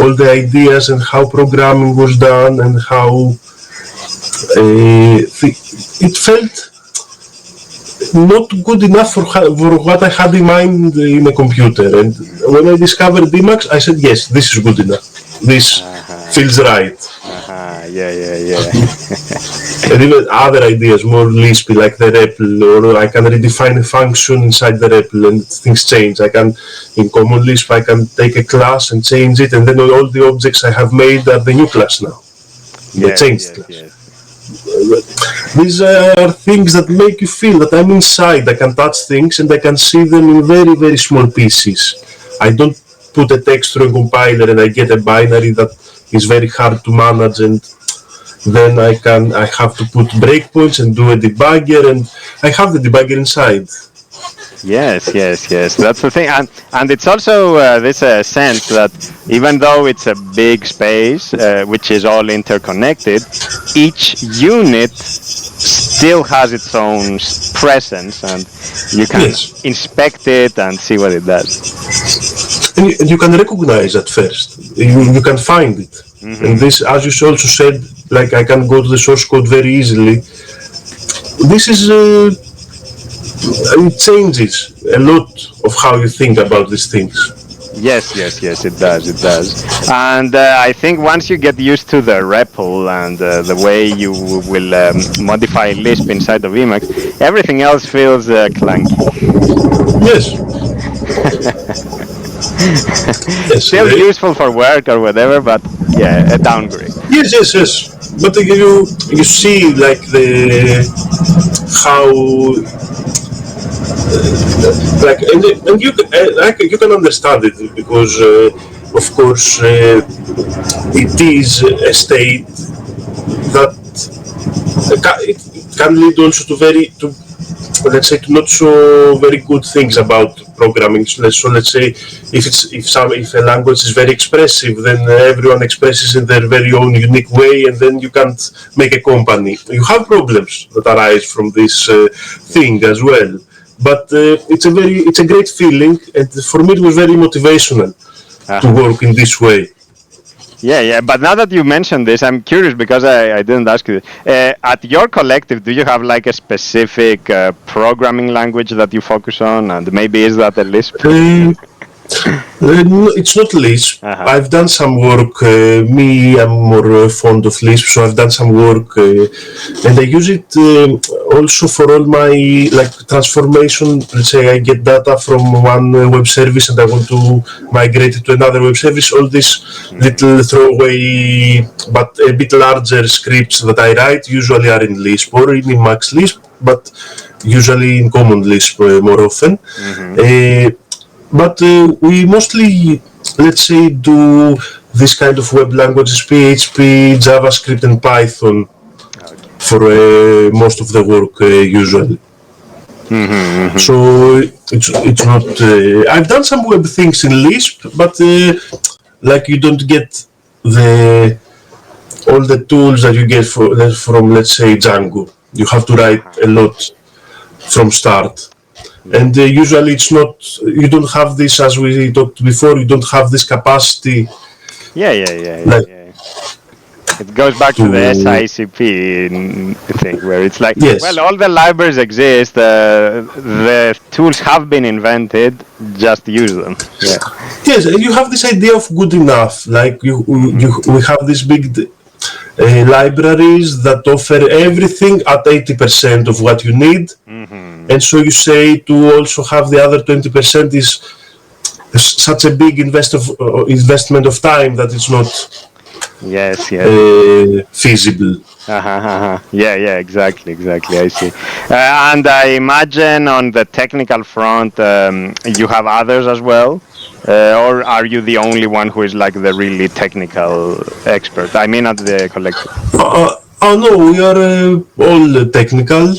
all the ideas and how programming was done and how it felt not good enough for what I had in mind in a computer. And when I discovered Emacs, I said, yes, this is good enough. This feels right. Yeah. And even other ideas, more Lispy, like the REPL, or I can redefine a function inside the REPL and things change. I can, in Common Lisp, I can take a class and change it, and then all the objects I have made are the new class now. The changed class. Yes. These are things that make you feel that I'm inside. I can touch things and I can see them in very, very small pieces. I don't put a text through a compiler and I get a binary that is very hard to manage, and then I have to put breakpoints and do a debugger, and I have the debugger inside. Yes. That's the thing, and it's also this sense that even though it's a big space, which is all interconnected, each unit still has its own presence, and you can inspect it and see what it does. and you can recognize at first. You can find it. And this, as you also said, like I can go to the source code very easily. This is it changes a lot of how you think about these things. Yes, it does. And I think once you get used to the REPL and the way you will modify Lisp inside of Emacs, everything else feels clunky. Yes. Yes. Still useful for work or whatever, but yeah, a downgrade. Yes. But you see like the how like and you can understand it because of course it is a state that it can lead also to let's say to not so very good things about programming. So let's say if a language is very expressive, then everyone expresses in their very own unique way, and then you can't make a company. You have problems that arise from this thing as well. But it's a great feeling, and for me it was very motivational to work in this way. Yeah. But now that you mentioned this, I'm curious because I didn't ask you. At your collective, do you have like a specific programming language that you focus on, and maybe is that a Lisp? No, it's not Lisp. I've done some work. I'm more fond of Lisp, so I've done some work, and I use it also for all my like transformation. Let's say I get data from one web service and I want to migrate it to another web service. All these little throwaway but a bit larger scripts that I write usually are in Lisp or in Emacs Lisp, but usually in Common Lisp more often. But we mostly, let's say, do this kind of web languages, PHP, JavaScript, and Python for most of the work usually. So it's not. I've done some web things in Lisp, but like you don't get all the tools that you get from let's say Django. You have to write a lot from start. And usually it's not, you don't have this, as we talked before, you don't have this capacity. Yeah. It goes back to the SICP thing where it's like, well, all the libraries exist, the tools have been invented, just use them. Yeah. Yes, you have this idea of good enough, like we have these big libraries that offer everything at 80% of what you need. And so you say to also have the other 20% is such a big investment of time that it's not feasible. Yeah, exactly. I see. And I imagine on the technical front, you have others as well, or are you the only one who is like the really technical expert? I mean, at the collective. No, we are all technical,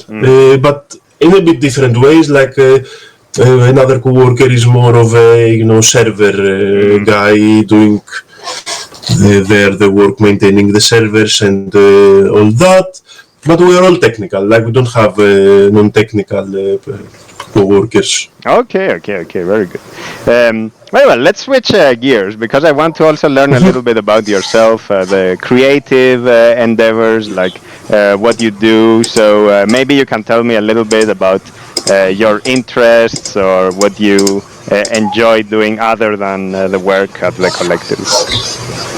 but in a bit different ways. Like another coworker is more of a server guy doing the work maintaining the servers and all that. But we are all technical. Like we don't have non-technical co-workers. Okay, very good. Well, let's switch gears because I want to also learn a little bit about yourself, the creative endeavors, like what you do. So maybe you can tell me a little bit about your interests or what you enjoy doing other than the work at the collective.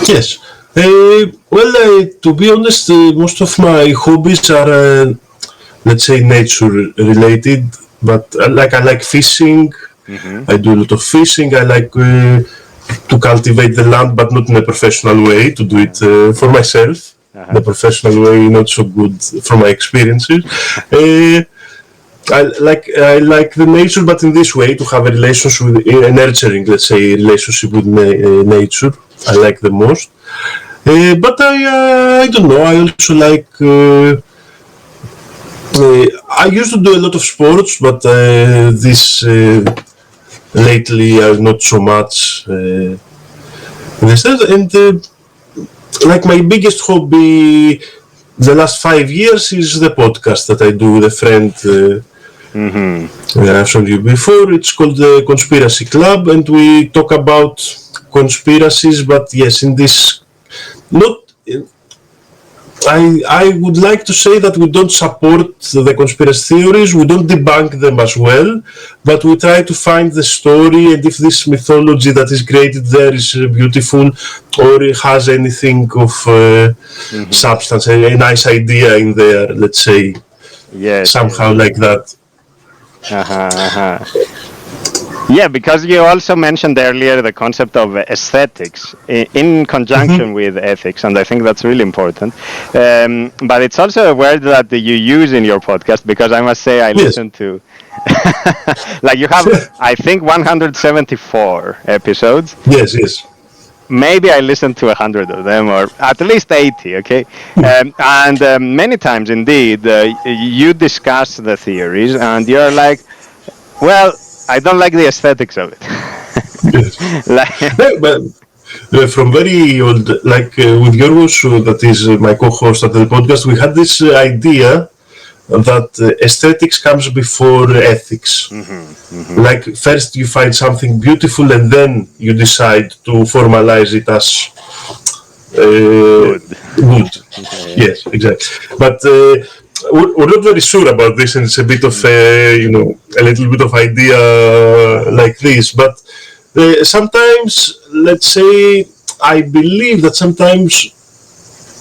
Yes. Well, to be honest, most of my hobbies are, let's say, nature related. But I like fishing. I do a lot of fishing. I like to cultivate the land, but not in a professional way. To do it for myself. The professional way, not so good from my experiences. I like the nature, but in this way, to have a relationship with a nurturing, let's say, relationship with nature. I like the most. But I don't know. I also like. I used to do a lot of sports, but this lately not so much. And like my biggest hobby the last 5 years is the podcast that I do with a friend I've shown you before. It's called the Conspiracy Club, and we talk about conspiracies. But yes, in this, not. I would like to say that we don't support the conspiracy theories, we don't debunk them as well, but we try to find the story and if this mythology that is created there is beautiful or it has anything of substance, a nice idea in there, let's say, somehow like that. Yeah, because you also mentioned earlier the concept of aesthetics in conjunction with ethics, and I think that's really important. But it's also a word that you use in your podcast, because I must say I listen to, like you have, I think 174 episodes. Yes. Maybe I listened to 100 of them, or at least 80, okay? And many times, indeed, you discuss the theories, and you're like, well, I don't like the aesthetics of it. But from very old, like with Yorgos, that is my co-host at the podcast, we had this idea that aesthetics comes before ethics. Like first you find something beautiful and then you decide to formalize it as good. Yes, exactly. But we're not very sure about this, and it's a bit of a little bit of idea like this. But sometimes, let's say, I believe that sometimes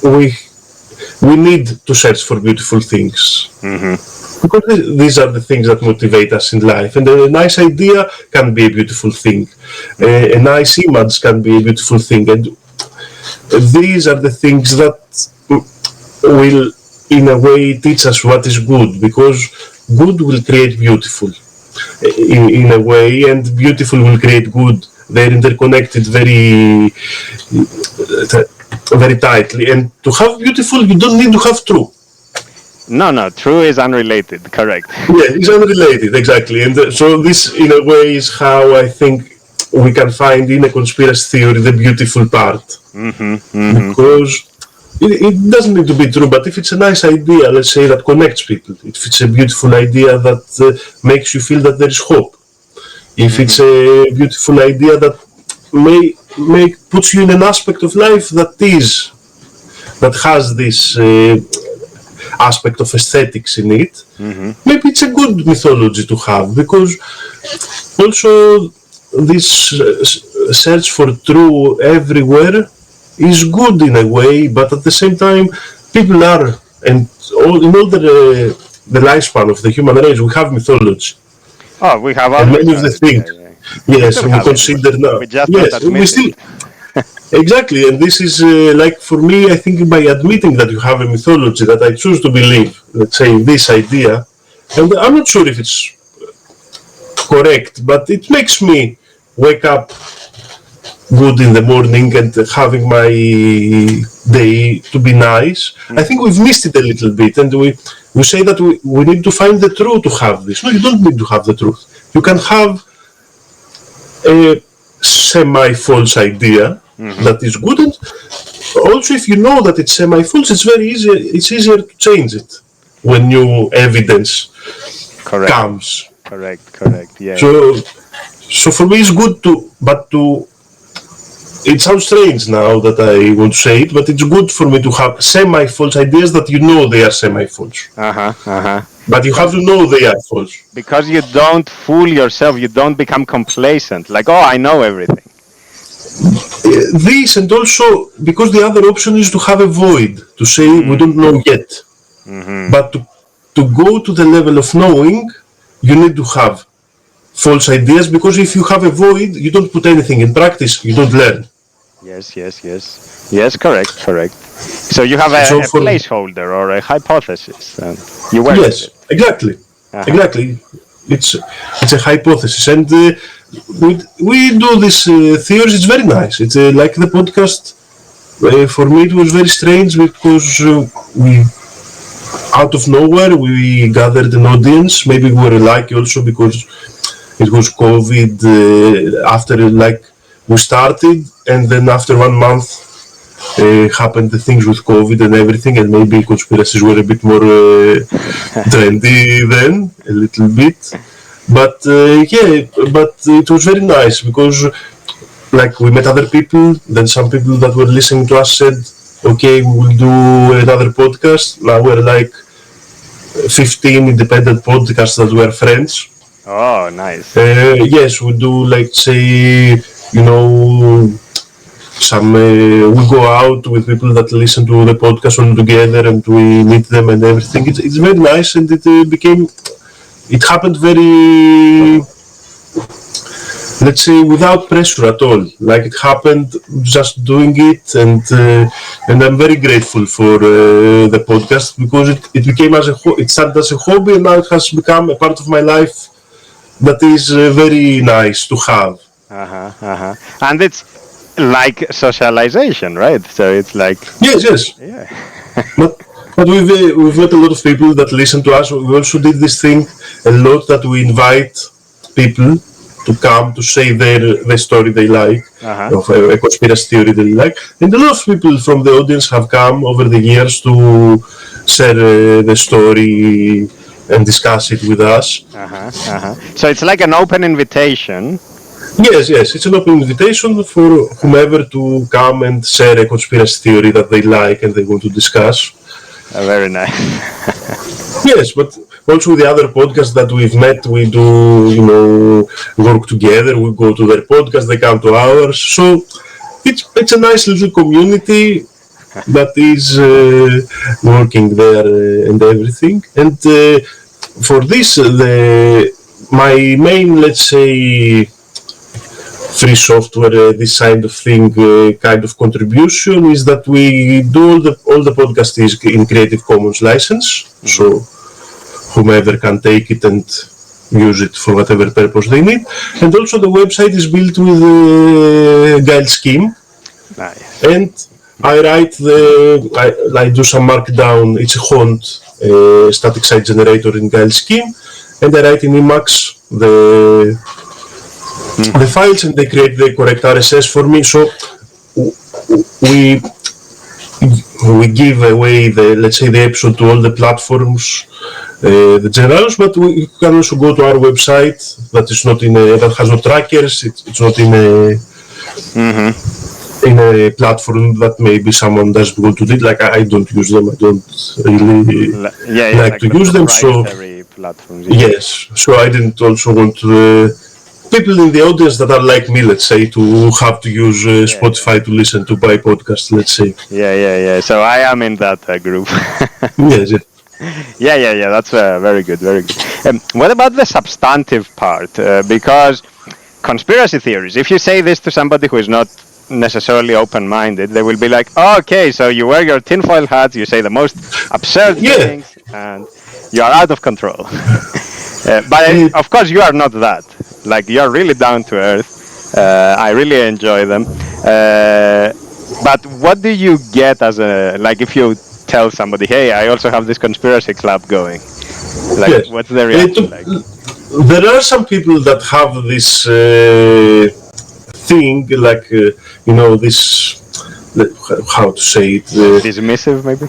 we need to search for beautiful things because these are the things that motivate us in life. And a nice idea can be a beautiful thing. A nice image can be a beautiful thing, and these are the things that will, in a way, teach us what is good, because good will create beautiful in a way, and beautiful will create good. They're interconnected very tightly. And to have beautiful, you don't need to have true. No, true is unrelated, correct. Yeah, it's unrelated, exactly. And so this, in a way, is how I think we can find in a conspiracy theory the beautiful part. Because it doesn't need to be true, but if it's a nice idea, let's say, that connects people, if it's a beautiful idea that makes you feel that there is hope, if it's a beautiful idea that puts you in an aspect of life that has this aspect of aesthetics in it, maybe it's a good mythology to have, because also this search for true everywhere is good in a way, but at the same time, people are, and in all the lifespan of the human race, we have mythology. Oh, we have and many of the things. Yes, we consider now. We still. Exactly, and this is like, for me, I think by admitting that you have a mythology that I choose to believe, let's say, this idea, and I'm not sure if it's correct, but it makes me wake up good in the morning and having my day to be nice. I think we've missed it a little bit, and we say that we need to find the truth to have this. No, you don't need to have the truth. You can have a semi-false idea that is good, and also if you know that it's semi-false, it's very easy. It's easier to change it when new evidence comes. Correct. Yeah. So for me, it's good to. It sounds strange now that I want to say it, but it's good for me to have semi-false ideas that you know they are semi-false. But you have to know they are false. Because you don't fool yourself, you don't become complacent, like, oh, I know everything. This, and also because the other option is to have a void, to say we don't know yet. But to go to the level of knowing, you need to have false ideas, because if you have a void, you don't put anything in practice, you don't learn. Yes, correct. So you have a placeholder or a hypothesis, and you work with it. Exactly. It's a hypothesis, and we do this theories. It's very nice. It's like the podcast. For me, it was very strange, because we, out of nowhere, we gathered an audience. Maybe we were lucky also because it was COVID. After we started, and then after 1 month, happened, the things with COVID and everything, and maybe conspiracies were a bit more trendy then, a little bit. But but it was very nice because like we met other people, then some people that were listening to us said, okay, we will do another podcast. Now we're like 15 independent podcasts that were friends. Oh, nice. Yes, we do like say, some we go out with people that listen to the podcast all together and we meet them and everything. It's very nice, and it happened very, let's say, without pressure at all. Like it happened just doing it, and I'm very grateful for the podcast because it became it started as a hobby, and now it has become a part of my life that is very nice to have. And it's like socialization, right? So it's like yes. Yeah. But we've met a lot of people that listen to us. We also did this thing a lot, that we invite people to come to say the story they like, of a conspiracy theory they like. And a lot of people from the audience have come over the years to share the story and discuss it with us. So it's like an open invitation. Yes, it's an open invitation for whomever to come and share a conspiracy theory that they like and they want to discuss. Very nice. Yes, but also the other podcasts that we've met, we do, work together. We go to their podcast, they come to ours. So it's a nice little community that is working there and everything. And for this, my main, let's say, free software, this kind of thing, kind of contribution is that we do all the podcast is in Creative Commons license, so whomever can take it and use it for whatever purpose they need. And also the website is built with Guile scheme. Nice. And I write I do some markdown. It's a Hond static site generator in Guile scheme, and I write in Emacs the files, and they create the correct RSS for me. So we give away let's say the episode to all the platforms, the generals, but you can also go to our website that is not that has no trackers. It's not in a platform that maybe someone does go to it. Like I don't use them. I don't really like to use them. So platforms, yes, so I didn't also want people in the audience that are like me, let's say, to have to use Spotify to listen to my podcast, let's say. Yeah. So I am in that group. Yes. Yeah. That's very good, very good. What about the substantive part? Because conspiracy theories, if you say this to somebody who is not necessarily open-minded, they will be like, oh, okay, so you wear your tinfoil hat, you say the most absurd things, and you are out of control. But of course, you are not that. Like, you're really down to earth. I really enjoy them. But what do you get as if you tell somebody, hey, I also have this conspiracy club going? Like, what's the reaction like? There are some people that have this thing, like, this, how to say it? Dismissive, maybe?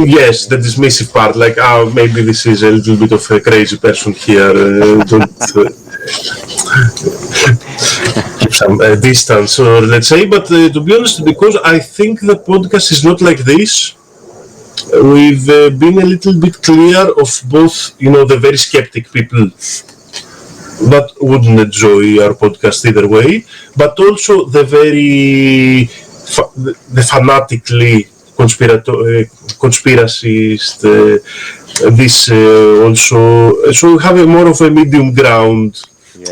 Yes, the dismissive part, like, maybe this is a little bit of a crazy person here, don't keep some distance, or let's say, but to be honest, because I think the podcast is not like this, we've been a little bit clear of both, the very skeptic people that wouldn't enjoy our podcast either way, but also the very, the fanatically conspiracist, this also, so we have a more of a medium ground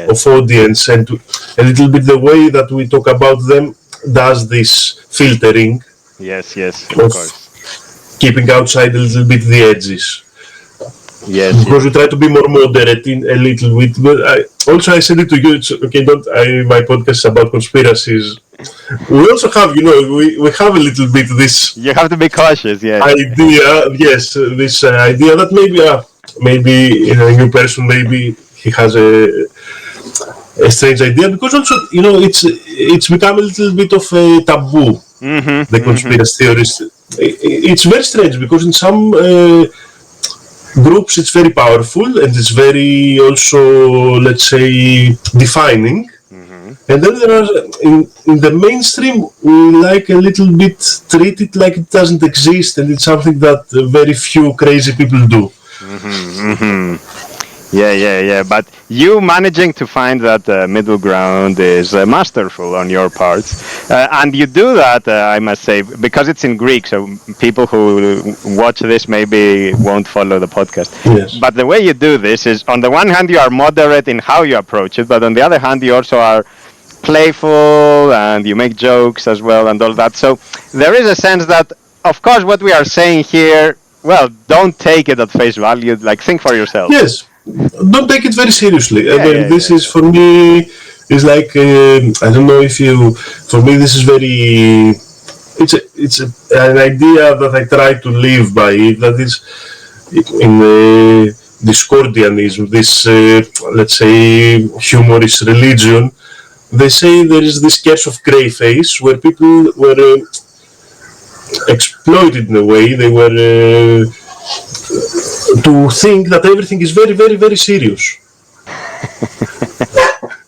of audience, and a little bit the way that we talk about them does this filtering. Yes, of course. Keeping outside a little bit the edges. Yes. Because we try to be more moderate in a little bit. But I said it to you. It's okay. My podcast is about conspiracies. We also have, we have a little bit this. You have to be cautious. Yeah. Idea. Yes, this idea that maybe a new person, maybe he has a strange idea, because also it's become a little bit of a taboo the conspiracy theorists. It's very strange because in some groups it's very powerful and it's very also, let's say, defining. And then there are, in the mainstream, we like a little bit treat it like it doesn't exist and it's something that very few crazy people do. Yeah. But you managing to find that middle ground is masterful on your part. And you do that, I must say, because it's in Greek, so people who watch this maybe won't follow the podcast. Yes. But the way you do this is, on the one hand, you are moderate in how you approach it, but on the other hand, you also are playful and you make jokes as well and all that. So there is a sense that, of course, what we are saying here, well, don't take it at face value, like think for yourself. Yes. Don't take it very seriously. This is for me is like I don't know if you. For me, this is very. It's an idea that I try to live by. That is in Discordianism, this let's say humorous religion. They say there is this curse of grey face where people were exploited in a way. They were. To think that everything is very, very, very serious.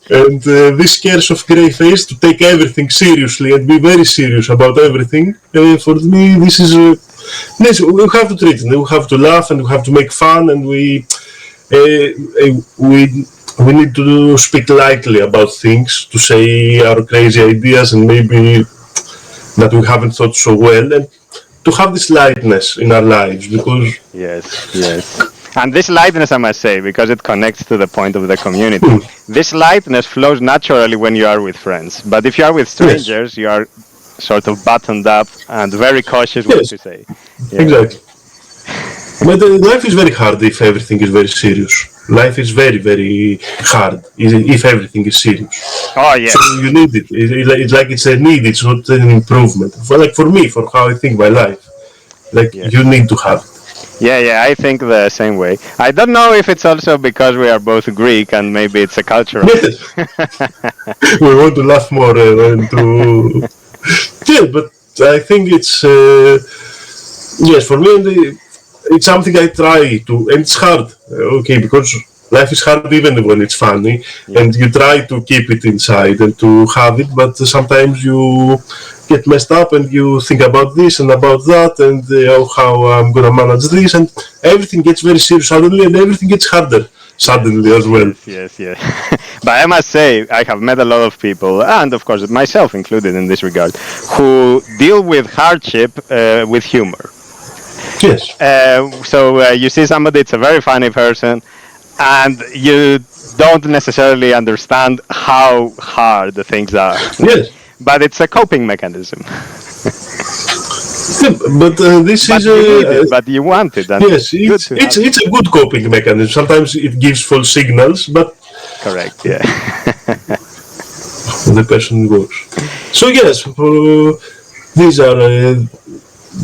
And this curse of grey face to take everything seriously and be very serious about everything, for me, this is this, we have to treat it. We have to laugh and we have to make fun, and we need to speak lightly about things, to say our crazy ideas and maybe that we haven't thought so well, and to have this lightness in our lives, because yes, and this lightness, I must say, because it connects to the point of the community, this lightness flows naturally when you are with friends, but if you are with strangers, you are sort of buttoned up and very cautious what to say. Exactly. But life is very hard if everything is very serious. Life is very, very hard if everything is serious. Oh, yes. So you need it. It's like it's a need, it's not an improvement. Like for me, for how I think my life, like you need to have it. Yeah, I think the same way. I don't know if it's also because we are both Greek and maybe it's a cultural. Yes. We want to laugh more and to. Yeah, but I think it's. Yes, for me, it's something I try to, and it's hard, because life is hard even when it's funny, and you try to keep it inside and to have it, but sometimes you get messed up and you think about this and about that, and how I'm gonna manage this, and everything gets very serious suddenly, and everything gets harder suddenly as well. Yes. But I must say, I have met a lot of people, and of course myself included in this regard, who deal with hardship with humor. Yes. So you see somebody, it's a very funny person, and you don't necessarily understand how hard the things are. Yes. But it's a coping mechanism. But this but is you need it, but you want it. And yes, it's a good coping mechanism. Sometimes it gives false signals, but correct, yeah. The person works. So yes, these are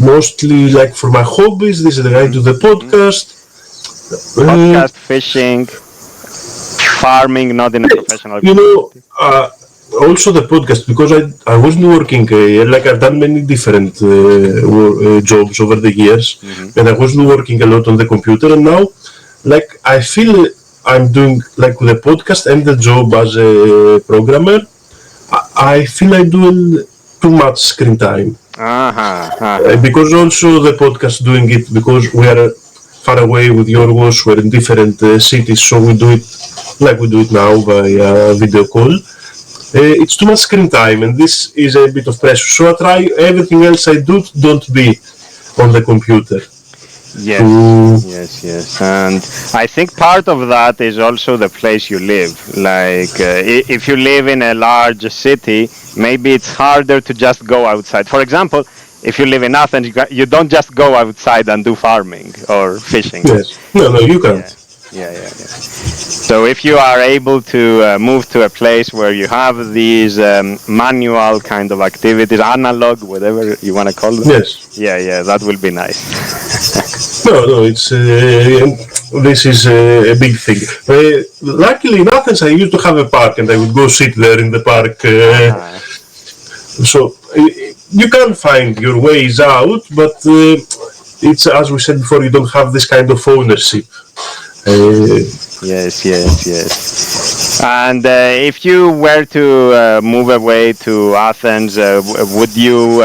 mostly like for my hobbies. This is the guide to the podcast. Podcast, fishing, farming, not in a professional capacity. Also the podcast, because I wasn't working, like I've done many different jobs over the years, and I wasn't working a lot on the computer, and now like I feel I'm doing like with the podcast and the job as a programmer, I feel I do too much screen time. Because also the podcast doing it, because we are far away with Yorgos, we're in different cities, so we do it like we do it now by video call. It's too much screen time, and this is a bit of pressure. So I try everything else I do, don't be on the computer. Yes. And I think part of that is also the place you live. Like, if you live in a large city, maybe it's harder to just go outside. For example, if you live in Athens, you don't just go outside and do farming or fishing. Yes. No, you can't. Yeah. So if you are able to move to a place where you have these manual kind of activities, analog, whatever you want to call them. Yes. Yeah, that will be nice. No, it's this is a big thing. Luckily in Athens, I used to have a park, and I would go sit there in the park. So you can find your ways out, but it's, as we said before, you don't have this kind of ownership. Yes. And if you were to move away to Athens, would you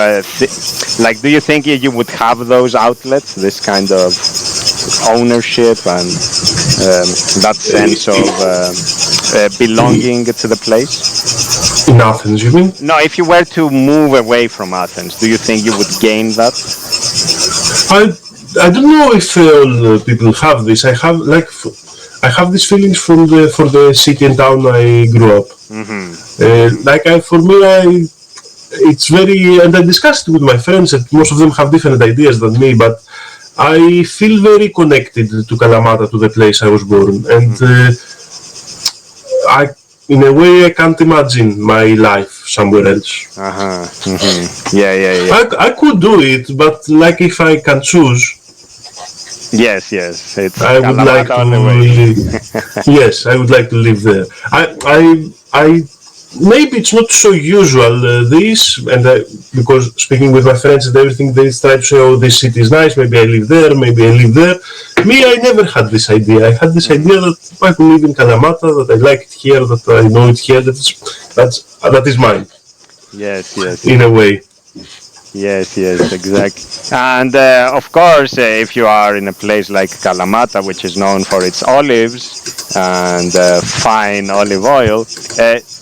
do you think you would have those outlets, this kind of ownership and that sense of belonging to the place? In Athens, you mean? No, if you were to move away from Athens, do you think you would gain that? I don't know if all people have this. I have these feelings for the city and town I grew up. For me, it's very, and I discussed it with my friends, and most of them have different ideas than me, but I feel very connected to Kalamata, to the place I was born, and in a way, I can't imagine my life somewhere else. Yeah. I could do it, but if I can choose. Yes. I would like to live. Yes, I would like to live there. I maybe it's not so usual this, and because speaking with my friends and everything, they try to say, "Oh, this city is nice. Maybe I live there. Maybe I live there." Me, I never had this idea. I had this idea that I could live in Kalamata, that I like it here, that I know it here. That is mine. Yes. In a way. Yes, exactly. And of course, if you are in a place like Kalamata, which is known for its olives and fine olive oil,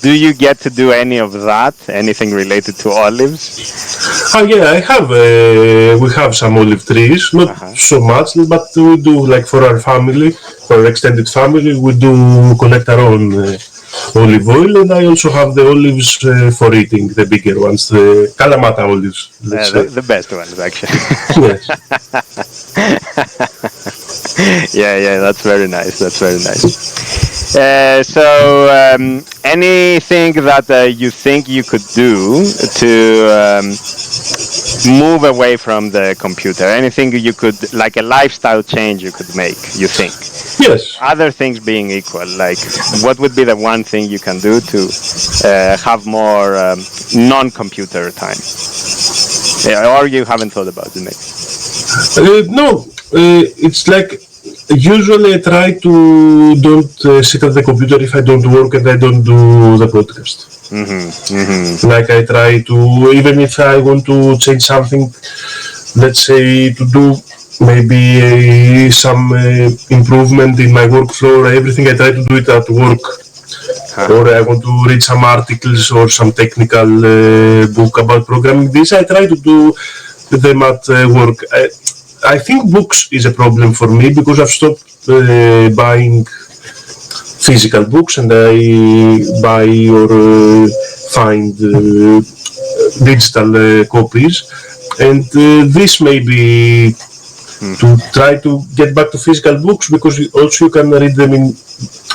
do you get to do any of that? Anything related to olives? Yeah, I have. We have some olive trees, not so much, but we do, for our family, for our extended family, we do collect our own olive oil, and I also have the olives for eating, the bigger ones, the Kalamata olives. The best ones, actually. Yes. Yeah, that's very nice. So, anything that you think you could do to move away from the computer? Anything you could, like a lifestyle change you could make, you think? Yes. Other things being equal, what would be the one thing you can do to have more non-computer time? Or you haven't thought about it, maybe? No, it's usually I try to don't sit at the computer if I don't work and I don't do the podcast. I try to, even if I want to change something, let's say to do maybe some improvement in my workflow or everything, I try to do it at work. Or I want to read some articles or some technical book about programming. This I try to do them at work. I think books is a problem for me because I've stopped buying physical books, and I buy or find digital copies. And this may be to try to get back to physical books, because you can read them in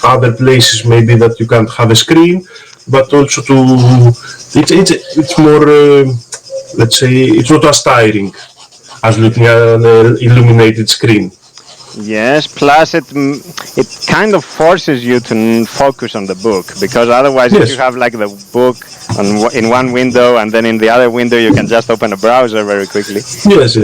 other places, maybe that you can't have a screen, but also it's more, let's say, it's not as tiring as looking at an illuminated screen. Yes, plus it kind of forces you to focus on the book, because otherwise if you have the book in one window and then in the other window you can just open a browser very quickly. Yes.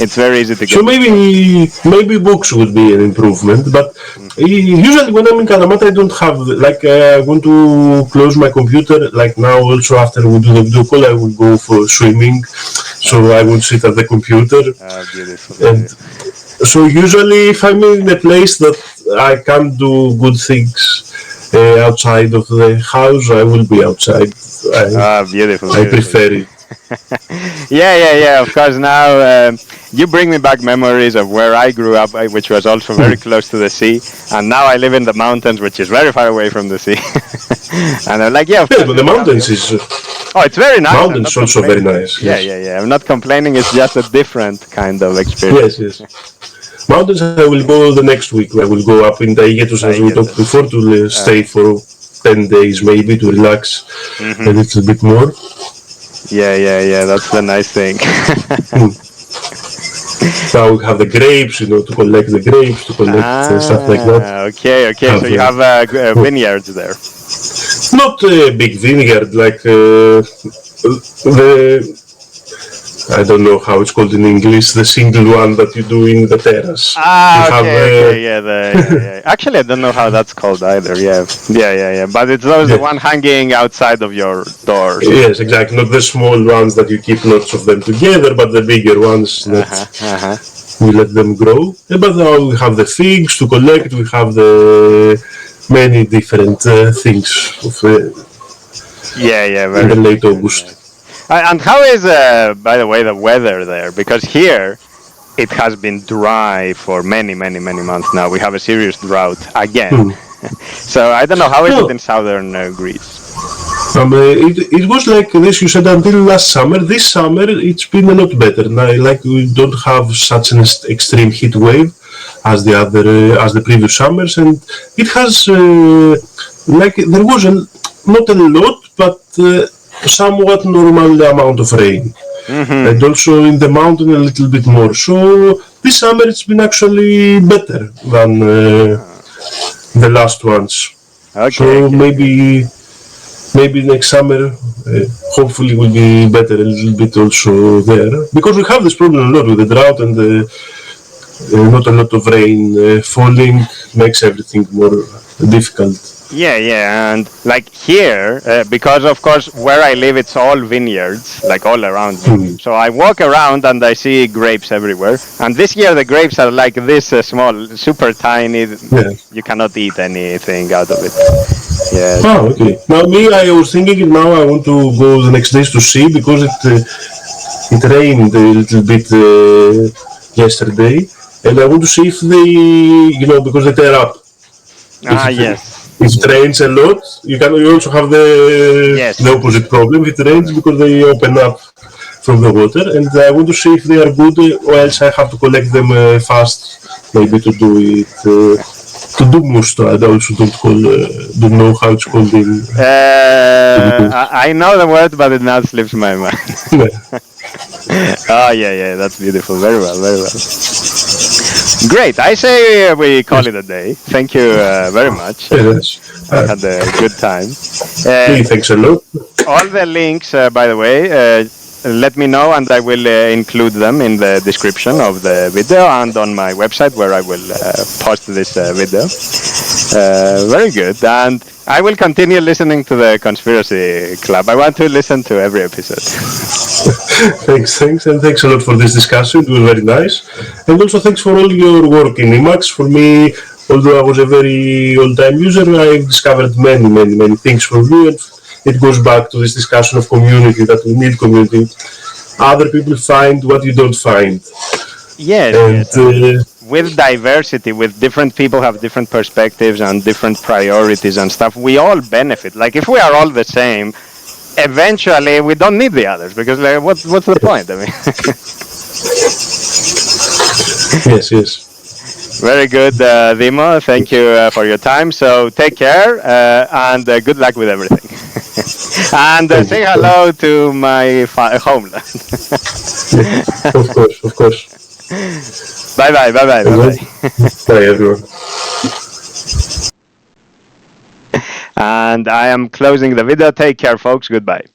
It's very easy to get. So maybe books would be an improvement, but usually when I'm in Kalamata I don't have, I want to close my computer, now also after we do the video call I will go for swimming, so I won't sit at the computer. Beautiful. And so usually if I'm in a place that I can't do good things outside of the house, I will be outside. Beautiful. I prefer it. Yeah. Of course, now you bring me back memories of where I grew up, which was also very close to the sea, and now I live in the mountains, which is very far away from the sea. And I'm like, but the mountains is. Oh, it's very nice. Mountains also very nice. Yes. Yeah. I'm not complaining. It's just a different kind of experience. Yes. Mountains I will go the next week. I will go up in Taigetos, as we talked before, to stay for 10 days maybe, to relax a little bit more. Yeah. That's the nice thing. Now we have the grapes, to collect the grapes, to collect stuff like that. Okay. So you have vineyards there. Not a big vineyard, the I don't know how it's called in English, the single one that you do in the terrace. You have, Okay, yeah. Actually, I don't know how that's called either. Yeah. But it's always the yeah. one hanging outside of your doors. Yes, exactly. Not the small ones that you keep lots of them together, but the bigger ones that we let them grow. But now we have the figs to collect. We have the many different things of, Very in the late nice, very August. nice. And how is, by the way, the weather there? Because here it has been dry for many months now. We have a serious drought again. So I don't know, how is it No, in southern Greece? it was like this, you said, until last summer. This summer it's been a lot better. Now, like, we don't have such an extreme heat wave as the previous summers, and it has like there was not a lot, but somewhat normal amount of rain. And also in the mountain a little bit more. So this summer it's been actually better than the last ones. So maybe next summer, hopefully will be better a little bit also there, because we have this problem a lot with the drought, and not a lot of rain falling makes everything more difficult. Yeah, and like here, because of course where I live, it's all vineyards, like all around me. So I walk around and I see grapes everywhere. And this year the grapes are like this small, super tiny. Yeah. You cannot eat anything out of it. Yeah. Oh, okay. Now I was thinking now I want to go the next days to see, because it rained a little bit yesterday, and I want to see if because they tear up. Yes. If it rains a lot, you also have the opposite problem. If it rains, because they open up from the water, and I want to see if they are good, or else I have to collect them fast, maybe to do it. To Dimos, I also don't know how it's called in. I know the word, but it now slips my mind. Oh, yeah, that's beautiful. Very well. Great. I say we call it a day. Thank you very much. Yes. I had a good time. Thanks a lot. All the links, by the way, let me know, and I will include them in the description of the video and on my website, where I will post this video. Very good. And I will continue listening to the Conspiracy Club. I want to listen to every episode. Thanks, and thanks a lot for this discussion. It was very nice. And also thanks for all your work in Emacs. For me, although I was a very old-time user, I've discovered many things from you. And it goes back to this discussion of community, that we need community. Other people find what you don't find. Yes. With diversity, with different people have different perspectives and different priorities and stuff, we all benefit. Like, if we are all the same, eventually we don't need the others, because like, what's the point? I mean. Yes. Very good, Dimo. Thank you for your time. So take care and good luck with everything. And say hello to my homeland. Of course. Bye. Bye, everyone. And I am closing the video. Take care, folks. Goodbye.